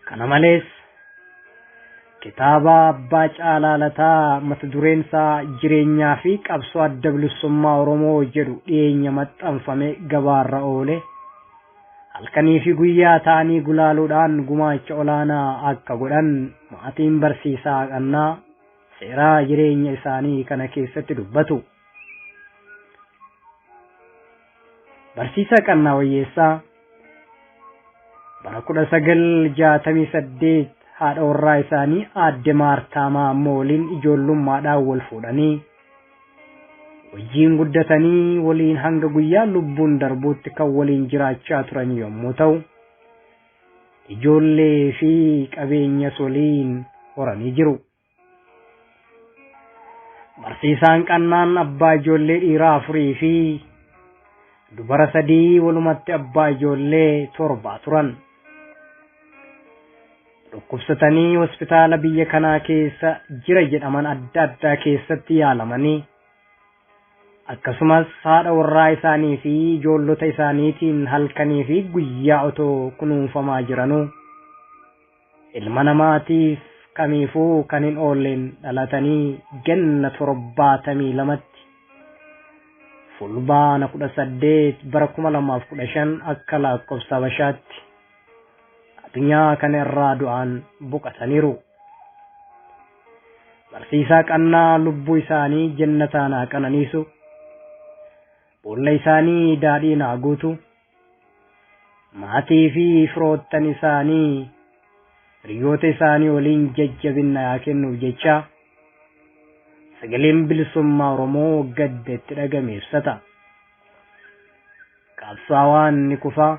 Speaker 1: Kana malees kitaaba Abbaa Caalaa Lataa mata dureen isaa jireenyaa fi qabsoo adda bilisummaa Oromoo jedhu dhiyeenya maxxanfame gabaarra oole. Halkanii fi guyyaa ta'anii gulaaluudhaan gumaacha olaanaa akka godhan maatiin barsiisaa Qannaa seeraa jireenya isaanii kana keessatti dubbatu. Barsiisaa Qannaa Wayyeessaa bara 1968 haadha warraa isaanii aadde Maartaa Maammoo waliin ijoollummaadhaan wal fuudhanii wajjiin guddatanii waliin hanga guyyaa lubbuun darbuutti kan waliin jiraachaa turan yommuu ta'u ijoollee fi qabeenyas waliin horanii jiru. Barsiisaan Qannaan abbaa ijoollee dhiiraa 4 fi dubara 3 walumatti abbaa ijoollee 7 turan. Dhukkubsatanii hospitaala biyya kanaa keessa jira jedhaman adda addaa keessatti yaalamanii akkasumas haadha warraa isaanii fi ijoollota isaaniitiin halkanii fi guyyaa otoo kunuunfamaa jiranuu ilma namaatiif kamiifuu kan hin oolleen dhalatanii ganna 72tti fulbaana 18 bara 2015 akka lakkoofsa Habashaatti addunyaa kana irraa du'aan boqotaniiru. Barsiisaa Qannaa lubbuu isaanii jannataan haa qananiisu. Boolla isaanii daadhiin haa guutu. Maatii fi firoottan isaanii hiriyoota isaanii waliin jajjabinna haa kennuuf jecha sagaleen bilisummaa Oromoo gadda itti dhagame ibsata. Qabsaawaan ni kufa,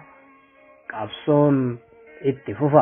Speaker 1: qabsoon itti fufa.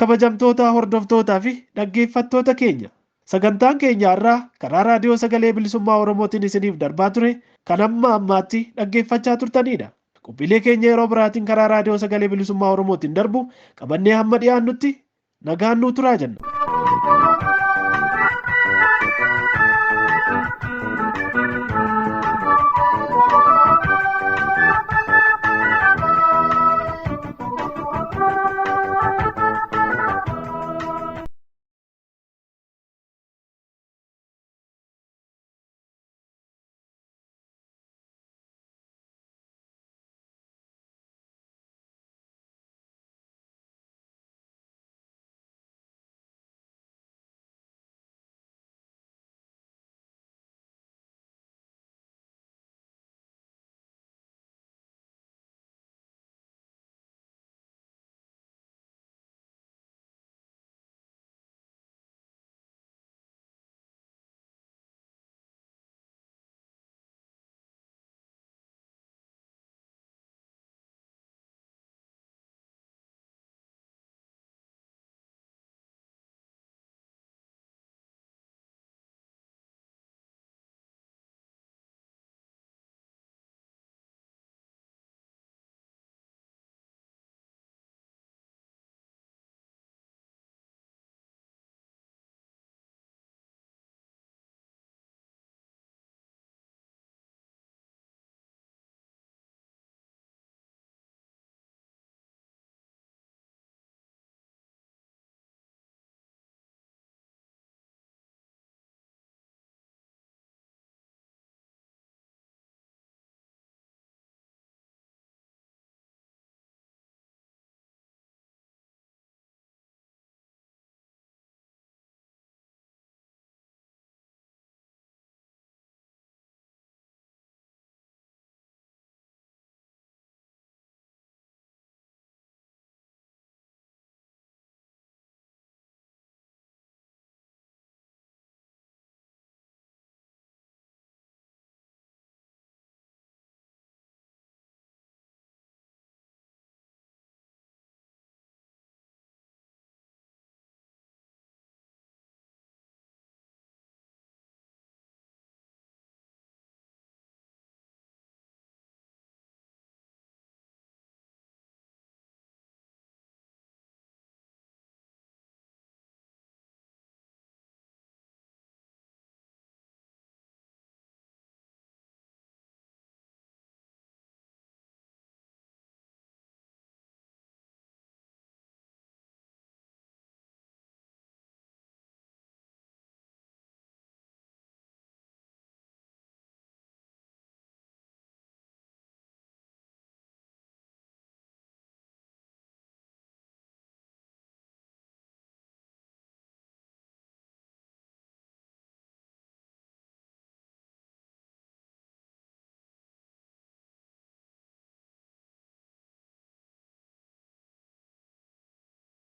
Speaker 2: kabajamtoota hordoftootaa fi dhaggeeffattoota keenya sagantaan keenya irraa karaa raadiyoo sagalee bilisummaa Oromootiin isiniif darbaa ture kan amma ammaatti dhaggeeffachaa turtanidha. Qophiilee keenya yeroo biraatiin karaa raadiyoo sagalee bilisummaa Oromootiin darbu qabannee hamma dhiyaannutti nagaan nuu turaa jenna.